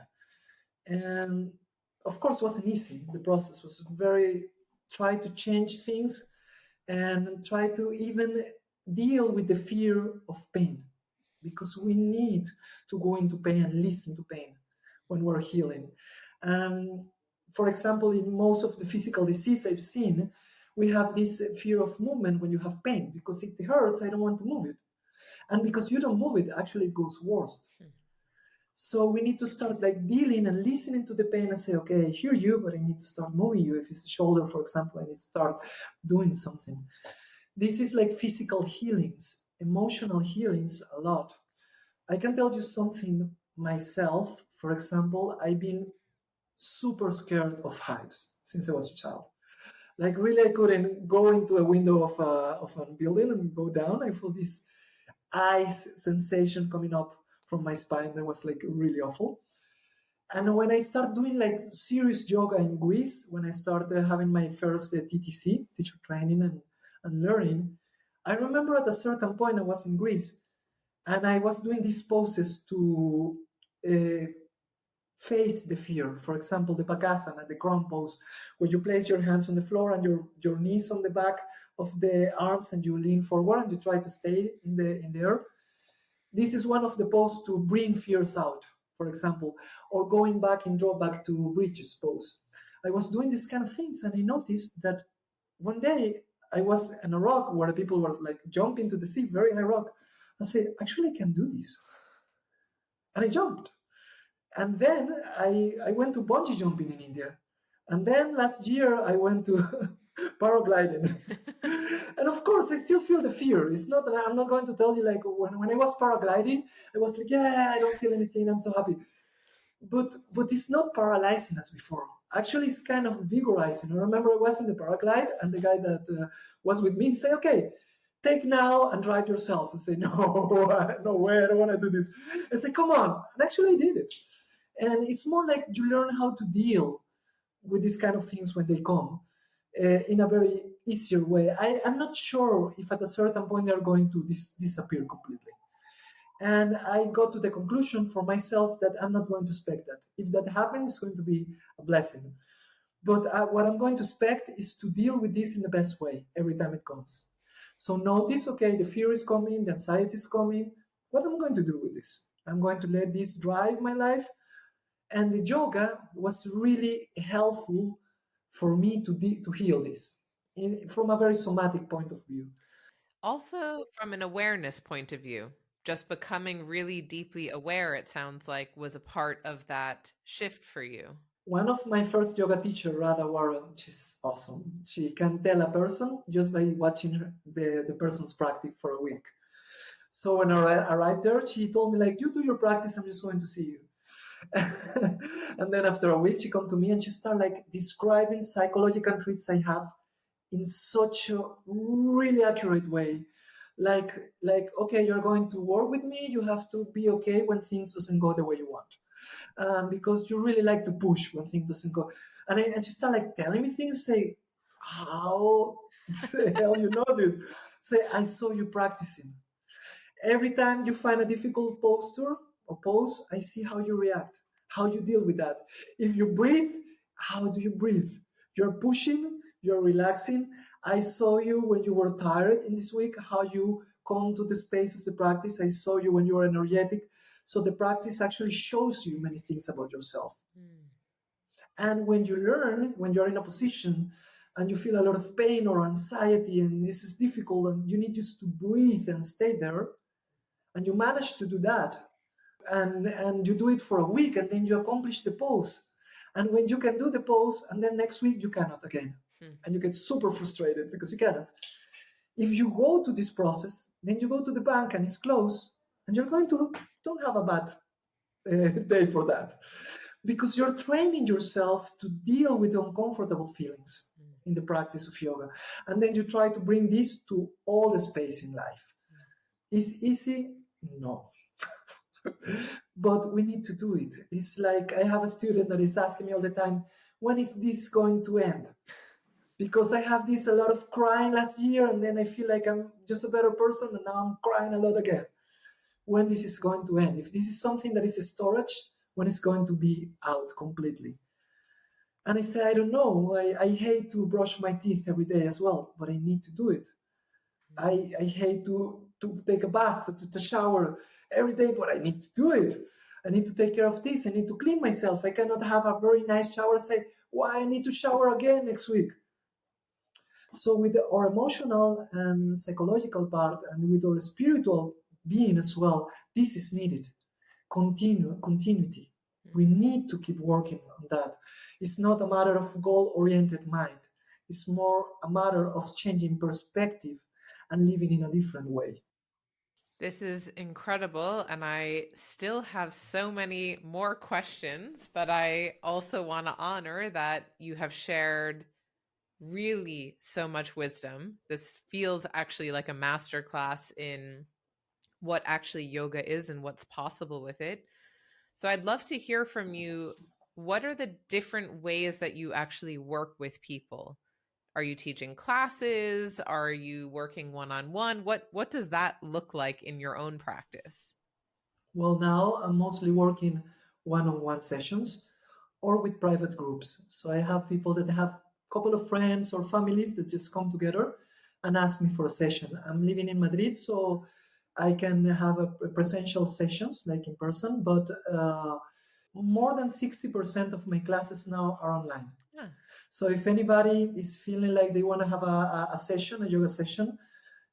And of course, it wasn't easy. The process was very, try to change things and try to even deal with the fear of pain, because we need to go into pain and listen to pain when we're healing. For example, in most of the physical disease I've seen, we have this fear of movement when you have pain, because it hurts, I don't want to move it. And because you don't move it, actually it goes worse. So we need to start like dealing and listening to the pain and say, okay, I hear you, but I need to start moving you. If it's the shoulder, for example, I need to start doing something. This is like physical healings, emotional healings a lot. I can tell you something myself. For example, I've been super scared of heights since I was a child. Like really, I couldn't go into a window of a building and go down. I felt this ice sensation coming up from my spine that was like really awful. And when I started doing like serious yoga in Greece, when I started having my first TTC, teacher training and learning, I remember at a certain point I was in Greece and I was doing these poses to uh, face the fear. For example, the Bakasana, the crown pose, where you place your hands on the floor and your knees on the back of the arms and you lean forward and you try to stay in the air. This is one of the poses to bring fears out, for example, or going back in drawback to bridges pose. I was doing these kind of things and I noticed that one day I was in a rock where people were like jumping to the sea, very high rock. I said, actually, I can do this. And I jumped. And then I went to bungee jumping in India. And then last year I went to paragliding. And of course, I still feel the fear. It's not that I'm not going to tell you like when I was paragliding, I was like, yeah, I don't feel anything. I'm so happy. But it's not paralyzing as before. Actually, it's kind of vigorizing. I remember I was in the paraglide, and the guy that was with me, he said, okay, take now and drive yourself. I say, no, no way, I don't want to do this. I said, come on. And actually, I did it. And it's more like you learn how to deal with these kind of things when they come in a very easier way. I'm not sure if at a certain point they're going to disappear completely. And I got to the conclusion for myself that I'm not going to expect that. If that happens, it's going to be a blessing. But what I'm going to expect is to deal with this in the best way every time it comes. So notice, okay, the fear is coming, the anxiety is coming. What am I going to do with this? I'm going to let this drive my life. And the yoga was really helpful for me to heal this from a very somatic point of view. Also, from an awareness point of view, just becoming really deeply aware, it sounds like, was a part of that shift for you. One of my first yoga teacher, Radha Warren, she's awesome. She can tell a person just by watching the person's practice for a week. So when I arrived there, she told me like, you do your practice, I'm just going to see you. And then after a week, she come to me and she started like describing psychological traits I have in such a really accurate way. Like, okay, you're going to work with me, you have to be okay when things doesn't go the way you want. Because you really like to push when things doesn't go. And she started like telling me things, say, how the hell you know this? Say, I saw you practicing. Every time you find a difficult posture or pose, I see how you react, how you deal with that. If you breathe, how do you breathe? You're pushing, you're relaxing. I saw you when you were tired in this week, how you come to the space of the practice. I saw you when you were energetic. So the practice actually shows you many things about yourself. Mm. And when you learn, when you're in a position and you feel a lot of pain or anxiety and this is difficult and you need just to breathe and stay there, and you manage to do that, and you do it for a week and then you accomplish the pose, and when you can do the pose and then next week you cannot again, Hmm. and you get super frustrated because you cannot. If you go to this process, then you go to the bank and it's closed, and you're going to don't have a bad day for that, because you're training yourself to deal with uncomfortable feelings in the practice of yoga, and then you try to bring this to all the space in life. Is easy? No. But we need to do it. It's like I have a student that is asking me all the time, when is this going to end? Because I have this a lot of crying last year, and then I feel like I'm just a better person, and now I'm crying a lot again. when this is going to end. If this is something that is storage, when it's going to be out completely. And I say, I don't know. I hate to brush my teeth every day as well, but I need to do it. I hate to take a bath, to shower every day, but I need to do it. I need to take care of this. I need to clean myself. I cannot have a very nice shower and say, why I need to shower again next week. So with our emotional and psychological part and with our spiritual being as well, this is needed. Continuity. We need to keep working on that. It's not a matter of goal-oriented mind. It's more a matter of changing perspective and living in a different way. This is incredible. And I still have so many more questions, but I also want to honor that you have shared really so much wisdom. This feels actually like a masterclass in what actually yoga is and what's possible with it. So I'd love to hear from you. What are the different ways that you actually work with people? Are you teaching classes? Are you working one-on-one? What does that look like in your own practice? Well, now I'm mostly working one-on-one sessions or with private groups. So I have people that have a couple of friends or families that just come together and ask me for a session. I'm living in Madrid, so I can have a presential sessions like in person, but more than 60% of my classes now are online. Yeah. So if anybody is feeling like they want to have a session, a yoga session,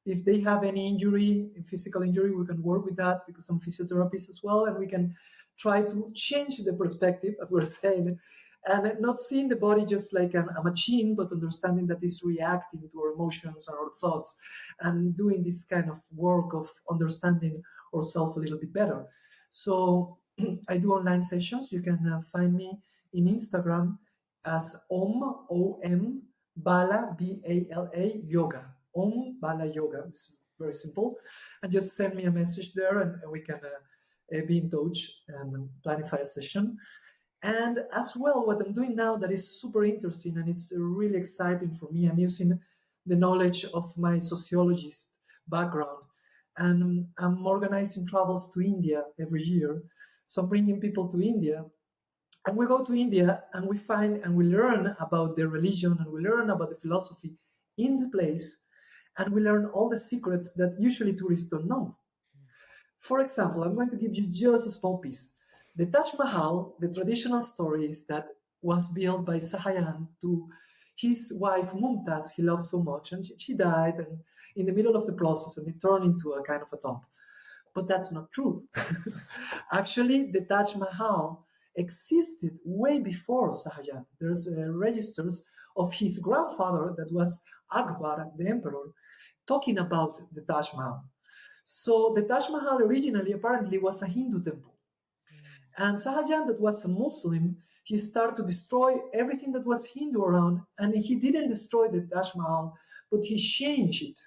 if they have any injury, physical injury, we can work with that because I'm physiotherapist as well, and we can try to change the perspective, as we're saying, and not seeing the body just like a machine, but understanding that it's reacting to our emotions and our thoughts, and doing this kind of work of understanding ourselves a little bit better. So I do online sessions. You can find me in Instagram as Om Bala Bala Yoga. Om Bala Yoga. It's very simple. And just send me a message there, and we can be in touch and planify a session. And as well, what I'm doing now that is super interesting and it's really exciting for me, I'm using the knowledge of my sociologist background, and I'm organizing travels to India every year. So I'm bringing people to India, and we go to India and we find and we learn about the religion and we learn about the philosophy in the place, and we learn all the secrets that usually tourists don't know. For example, I'm going to give you just a small piece. The Taj Mahal, the traditional story is that was built by Sahayan to his wife Mumtaz, he loved so much, and she died, and in the middle of the process, and it turned into a kind of a tomb. But that's not true. Actually, the Taj Mahal existed way before Shahjahan. There's registers of his grandfather, that was Akbar, the emperor, talking about the Taj Mahal. So the Taj Mahal originally apparently was a Hindu temple. And Shahjahan, that was a Muslim, he started to destroy everything that was Hindu around, and he didn't destroy the Taj Mahal, but he changed it.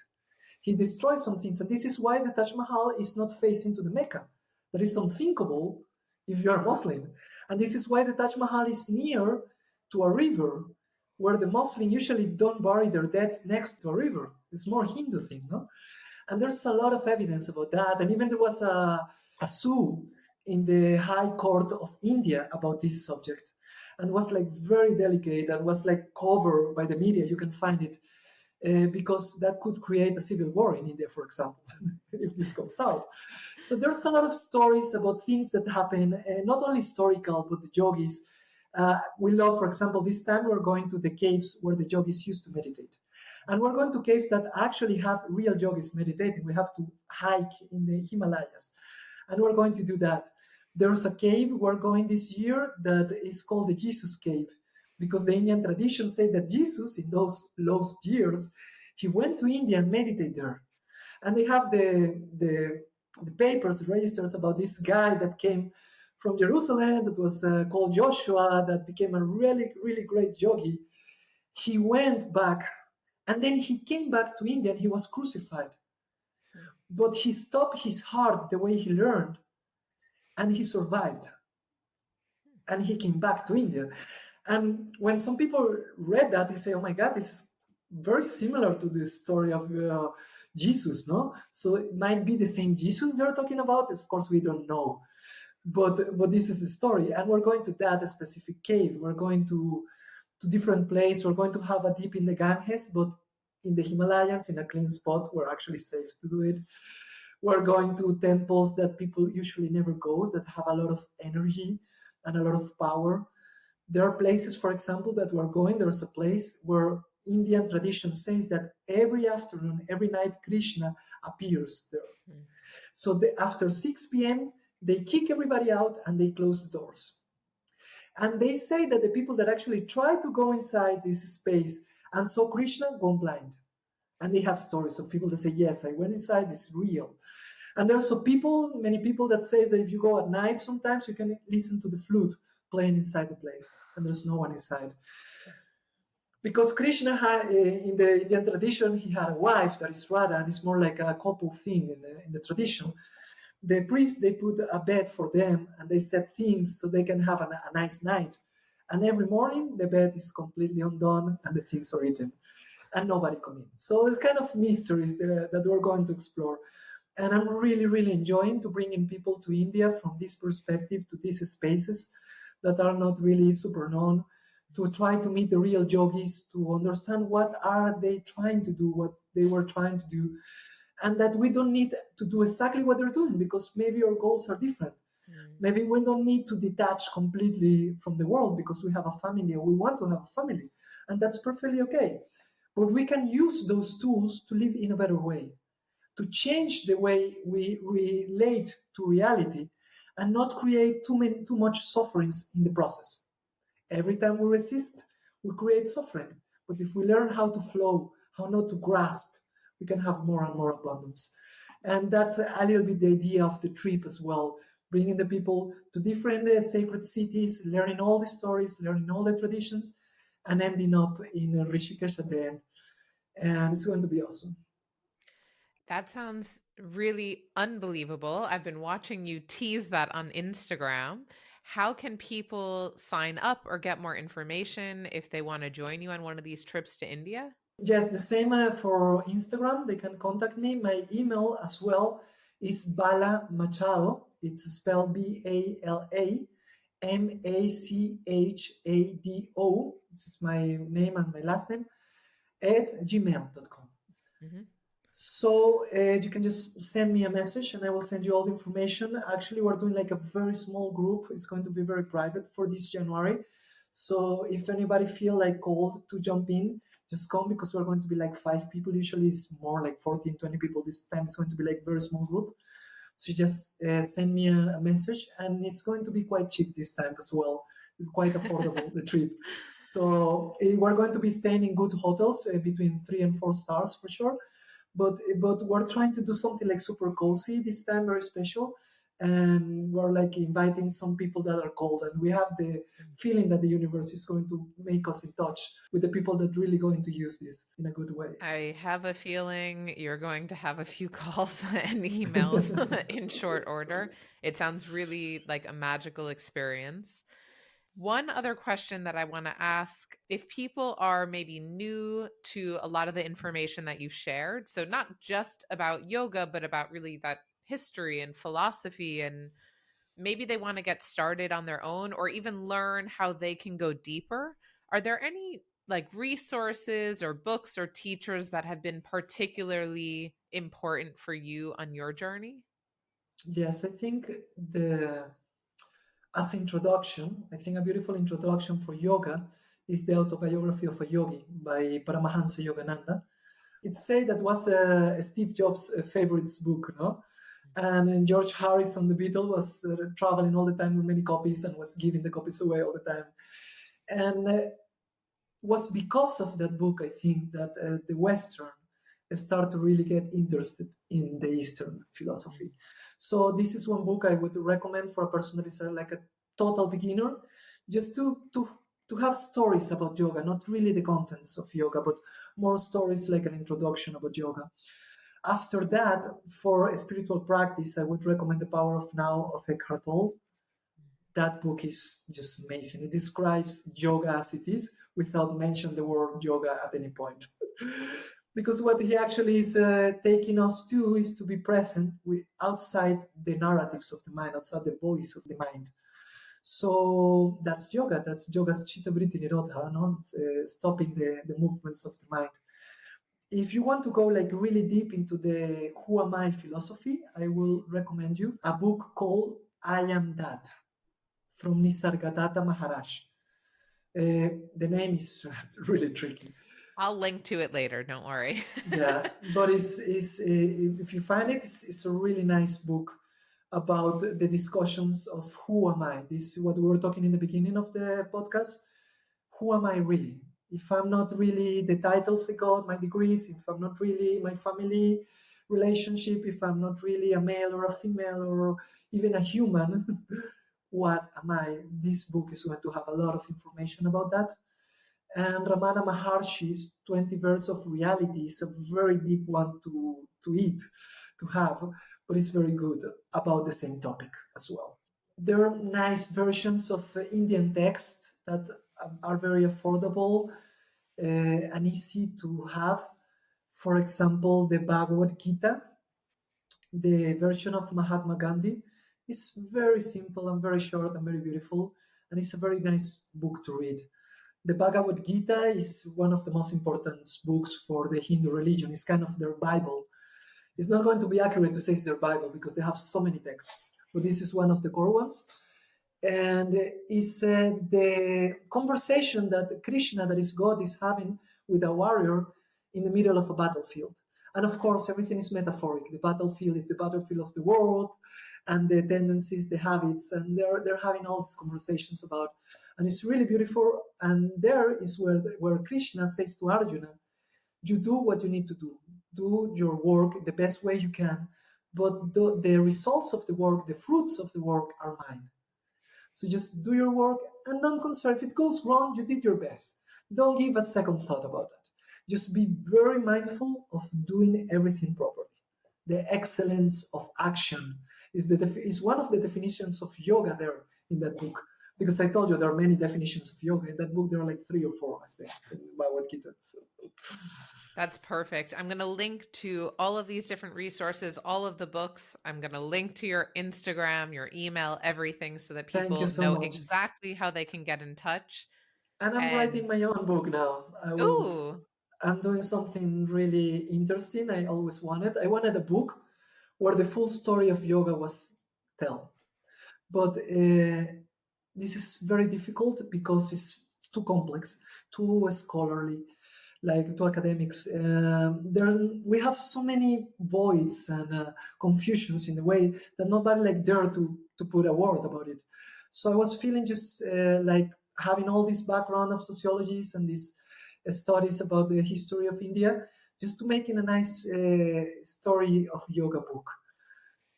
He destroyed some things, and this is why the Taj Mahal is not facing to the Mecca. That is unthinkable if you are Muslim. And this is why the Taj Mahal is near to a river, where the Muslims usually don't bury their dead next to a river. It's more Hindu thing, no? And there's a lot of evidence about that. And even there was a suit in the High Court of India about this subject, and was like very delicate and was like covered by the media. You can find it because that could create a civil war in India, for example, if this comes out. So there's a lot of stories about things that happen, not only historical, but the yogis. We love, for example, this time we're going to the caves where the yogis used to meditate. And we're going to caves that actually have real yogis meditating. We have to hike in the Himalayas. And we're going to do that. There's a cave we're going this year that is called the Jesus Cave, because the Indian tradition say that Jesus, in those lost years, he went to India and meditated there. And they have the papers, the registers about this guy that came from Jerusalem that was called Joshua, that became a really, really great yogi. He went back, and then he came back to India and he was crucified. But he stopped his heart the way he learned, and he survived. And he came back to India. And when some people read that, they say, "Oh my God, this is very similar to this story of Jesus, no? So it might be the same Jesus they're talking about. Of course, we don't know, but this is the story, and we're going to that specific cave. We're going to different place. We're going to have a dip in the Ganges, but in the Himalayas, in a clean spot. We're actually safe to do it. We're going to temples that people usually never go, that have a lot of energy and a lot of power. There are places, for example, that we're going. There's a place where Indian tradition says that every afternoon, every night, Krishna appears there. Mm. So after 6 p.m., they kick everybody out and they close the doors. And they say that the people that actually try to go inside this space and saw Krishna go blind. And they have stories of people that say, yes, I went inside, it's real. And there are also many people that say that if you go at night, sometimes you can listen to the flute playing inside the place, and there's no one inside. Because Krishna had, in the Indian tradition, he had a wife that is Radha, and it's more like a couple thing in the tradition. The priests, they put a bed for them, and they set things so they can have a nice night. And every morning, the bed is completely undone, and the things are eaten, and nobody come in. So it's kind of mysteries that we're going to explore. And I'm really, really enjoying to bring in people to India from this perspective, to these spaces that are not really super known, to try to meet the real yogis, to understand what are they trying to do, what they were trying to do, and that we don't need to do exactly what they're doing, because maybe our goals are different. Mm. Maybe we don't need to detach completely from the world because we have a family or we want to have a family, and that's perfectly okay. But we can use those tools to live in a better way, to change the way we relate to reality, and not create too much sufferings in the process. Every time we resist, we create suffering. But if we learn how to flow, how not to grasp, we can have more and more abundance. And that's a little bit the idea of the trip as well, bringing the people to different sacred cities, learning all the stories, learning all the traditions, and ending up in Rishikesh at the end. And it's going to be awesome. That sounds really unbelievable. I've been watching you tease that on Instagram. How can people sign up or get more information if they want to join you on one of these trips to India? Yes, the same for Instagram. They can contact me. My email as well is Bala Machado. It's spelled BALAMACHADO. This is my name and my last name at gmail.com. Hmm. So you can just send me a message and I will send you all the information. Actually, we're doing like a very small group. It's going to be very private for this January. So if anybody feel like called to jump in, just come, because we're going to be like 5 people. Usually it's more like 14, 20 people. This time it's going to be like very small group. So just send me a message, and it's going to be quite cheap this time as well. Quite affordable, the trip. So we're going to be staying in good hotels, between 3 and 4 stars for sure, but we're trying to do something like super cozy this time, very special. And we're like inviting some people that are cold, and we have the feeling that the universe is going to make us in touch with the people that really going to use this in a good way. I have a feeling you're going to have a few calls and emails in short order. It sounds really like a magical experience. One other question that I want to ask, if people are maybe new to a lot of the information that you shared, so not just about yoga, but about really that history and philosophy, and maybe they want to get started on their own or even learn how they can go deeper, are there any like resources or books or teachers that have been particularly important for you on your journey? Yes, I think the as introduction, I think a beautiful introduction for yoga is the autobiography of a yogi by Paramahansa Yogananda. It's said that was Steve Jobs' favorite book, no? And George Harrison, the Beatle, was traveling all the time with many copies and was giving the copies away all the time. And was because of that book, I think, that the Western start to really get interested in the Eastern philosophy. So this is one book I would recommend for a person that is like a total beginner, just to have stories about yoga, not really the contents of yoga, but more stories like an introduction about yoga. After that, for a spiritual practice, I would recommend The Power of Now of Eckhart Tolle. That book is just amazing. It describes yoga as it is without mentioning the word yoga at any point. because what he actually is taking us to is to be present outside the narratives of the mind, outside the voice of the mind. So that's yoga. That's yoga's chitta vritti nirodha, no? It's, stopping the movements of the mind. If you want to go like really deep into the who am I philosophy, I will recommend you a book called I Am That from Nisargadatta Maharaj. The name is really tricky. I'll link to it later. Don't worry. Yeah, but it's if you find it, it's a really nice book about the discussions of who am I. This is what we were talking in the beginning of the podcast. Who am I really? If I'm not really the titles I got, my degrees, if I'm not really my family relationship, if I'm not really a male or a female or even a human, what am I? This book is going to have a lot of information about that. And Ramana Maharshi's 20 Verse of Reality is a very deep one to eat, to have, but it's very good about the same topic as well. There are nice versions of Indian text that are very affordable and easy to have. For example, the Bhagavad Gita, the version of Mahatma Gandhi, is very simple and very short and very beautiful, and it's a very nice book to read. The Bhagavad Gita is one of the most important books for the Hindu religion. It's kind of their Bible. It's not going to be accurate to say it's their Bible because they have so many texts, but this is one of the core ones. And it's the conversation that Krishna, that is God, is having with a warrior in the middle of a battlefield. And of course, everything is metaphoric. The battlefield is the battlefield of the world, and the tendencies, the habits, and they're having all these conversations about. And it's really beautiful. And there is where Krishna says to Arjuna, you do what you need to do. Do your work the best way you can, but the results of the work, the fruits of the work are mine. So just do your work and don't concern. If it goes wrong, you did your best. Don't give a second thought about that. Just be very mindful of doing everything properly. The excellence of action is one of the definitions of yoga there in that book. Because I told you there are many definitions of yoga. In that book, there are like 3 or 4, I think, in Bhagavad Gita. That's perfect. I'm going to link to all of these different resources, all of the books. I'm going to link to your Instagram, your email, everything so that Thank you people so know much. exactly how they can get in touch. And I'm writing And, my own book now. ooh, I'm doing something really interesting. I always wanted. I wanted a book where the full story of yoga was told. But this is very difficult because it's too complex, too scholarly, like to academics. We have so many voids and confusions in the way that nobody like dare to put a word about it. So I was feeling just like having all this background of sociologies and these studies about the history of India, just to making a nice story of yoga book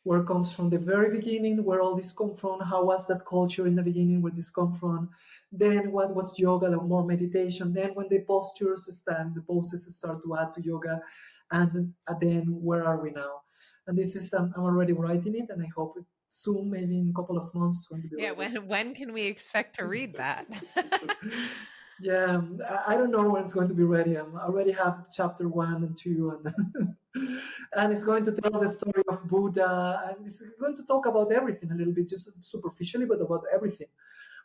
where it comes from the very beginning, where all this come from, how was that culture in the beginning, where this come from, then what was yoga, the more meditation, then when the postures stand, the poses start to add to yoga, and then where are we now? And this is, I'm already writing it, and I hope soon, maybe in a couple of months, it's going to be yeah, ready. when can we expect to read that? Yeah, I don't know when it's going to be ready. I already have chapter 1 and 2, and and it's going to tell the story of Buddha, and it's going to talk about everything a little bit, just superficially, but about everything.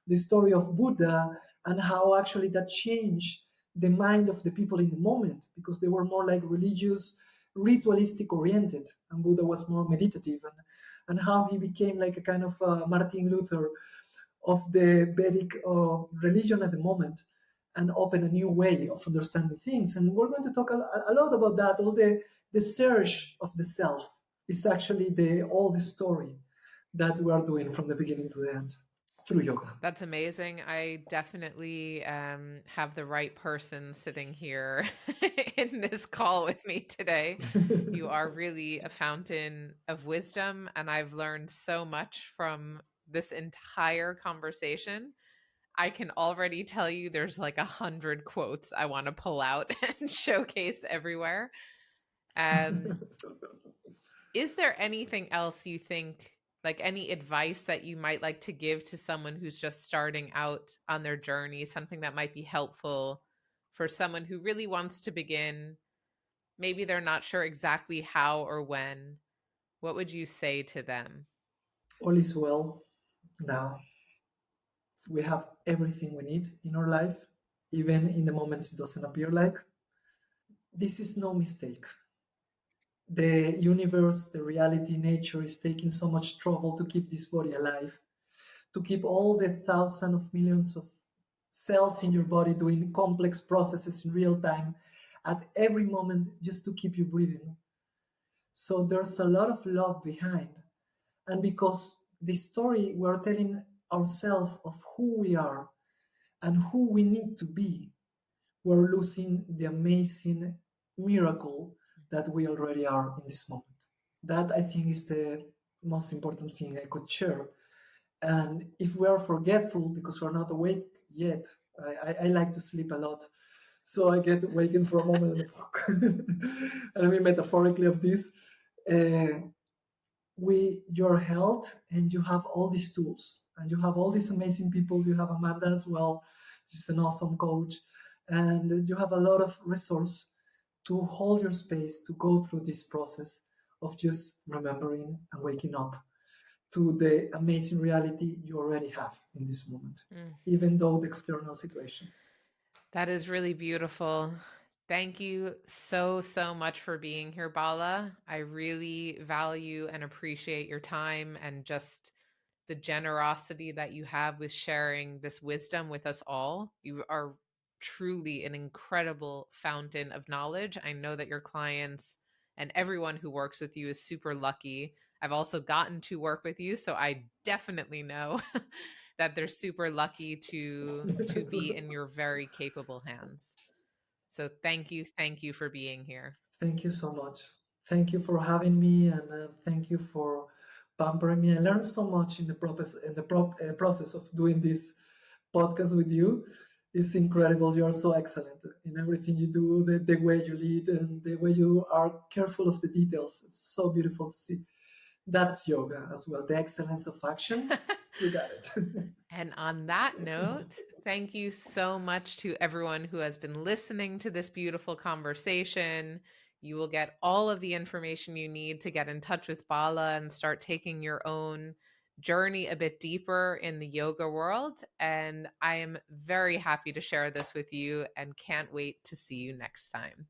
The story of Buddha and how actually that changed the mind of the people in the moment because they were more like religious, ritualistic oriented, and Buddha was more meditative, and how he became like a kind of Martin Luther of the Vedic religion at the moment and open a new way of understanding things. And we're going to talk a lot about that. All the search of the self is actually all the story that we are doing from the beginning to the end through yoga. That's amazing. I definitely have the right person sitting here in this call with me today. You are really a fountain of wisdom, and I've learned so much from this entire conversation. I can already tell you there's like 100 quotes I want to pull out and showcase everywhere. Um, is there anything else you think, like any advice that you might like to give to someone who's just starting out on their journey, something that might be helpful for someone who really wants to begin Maybe they're not sure exactly how or when. What would you say to them? All is well now. We have everything we need in our life, even in the moments it doesn't appear like. This is no mistake. The universe, the reality, nature is taking so much trouble to keep this body alive, to keep all the thousands of millions of cells in your body doing complex processes in real time at every moment just to keep you breathing. So there's a lot of love behind. And because the story we're telling ourselves of who we are and who we need to be, we're losing the amazing miracle that we already are in this moment. That I think is the most important thing I could share. And if we are forgetful because we're not awake yet, I like to sleep a lot. So I get awakened for a moment and I mean metaphorically of this. Uh, your health, and you have all these tools and you have all these amazing people. You have Amanda as well. She's an awesome coach, and you have a lot of resource to hold your space to go through this process of just remembering and waking up to the amazing reality you already have in this moment, Mm. even though the external situation. That is really beautiful. Thank you so, so much for being here, Bala. I really value and appreciate your time and just the generosity that you have with sharing this wisdom with us all. You are truly an incredible fountain of knowledge. I know that your clients and everyone who works with you is super lucky. I've also gotten to work with you, so I definitely know that they're super lucky to be in your very capable hands. So thank you for being here. Thank you so much. Thank you for having me, and thank you for pampering me. I learned so much in the process of doing this podcast with you. It's incredible. You are so excellent in everything you do, the way you lead, and the way you are careful of the details. It's so beautiful to see. That's yoga as well. The excellence of action. You got it. And on that note, thank you so much to everyone who has been listening to this beautiful conversation. You will get all of the information you need to get in touch with Bala and start taking your own journey a bit deeper in the yoga world. And I am very happy to share this with you and can't wait to see you next time.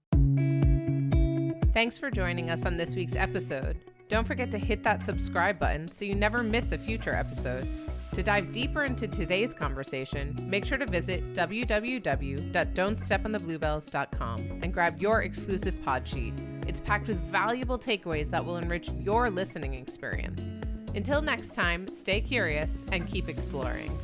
Thanks for joining us on this week's episode. Don't forget to hit that subscribe button so you never miss a future episode. To dive deeper into today's conversation, make sure to visit www.don'tsteponthebluebells.com and grab your exclusive pod sheet. It's packed with valuable takeaways that will enrich your listening experience. Until next time, stay curious and keep exploring.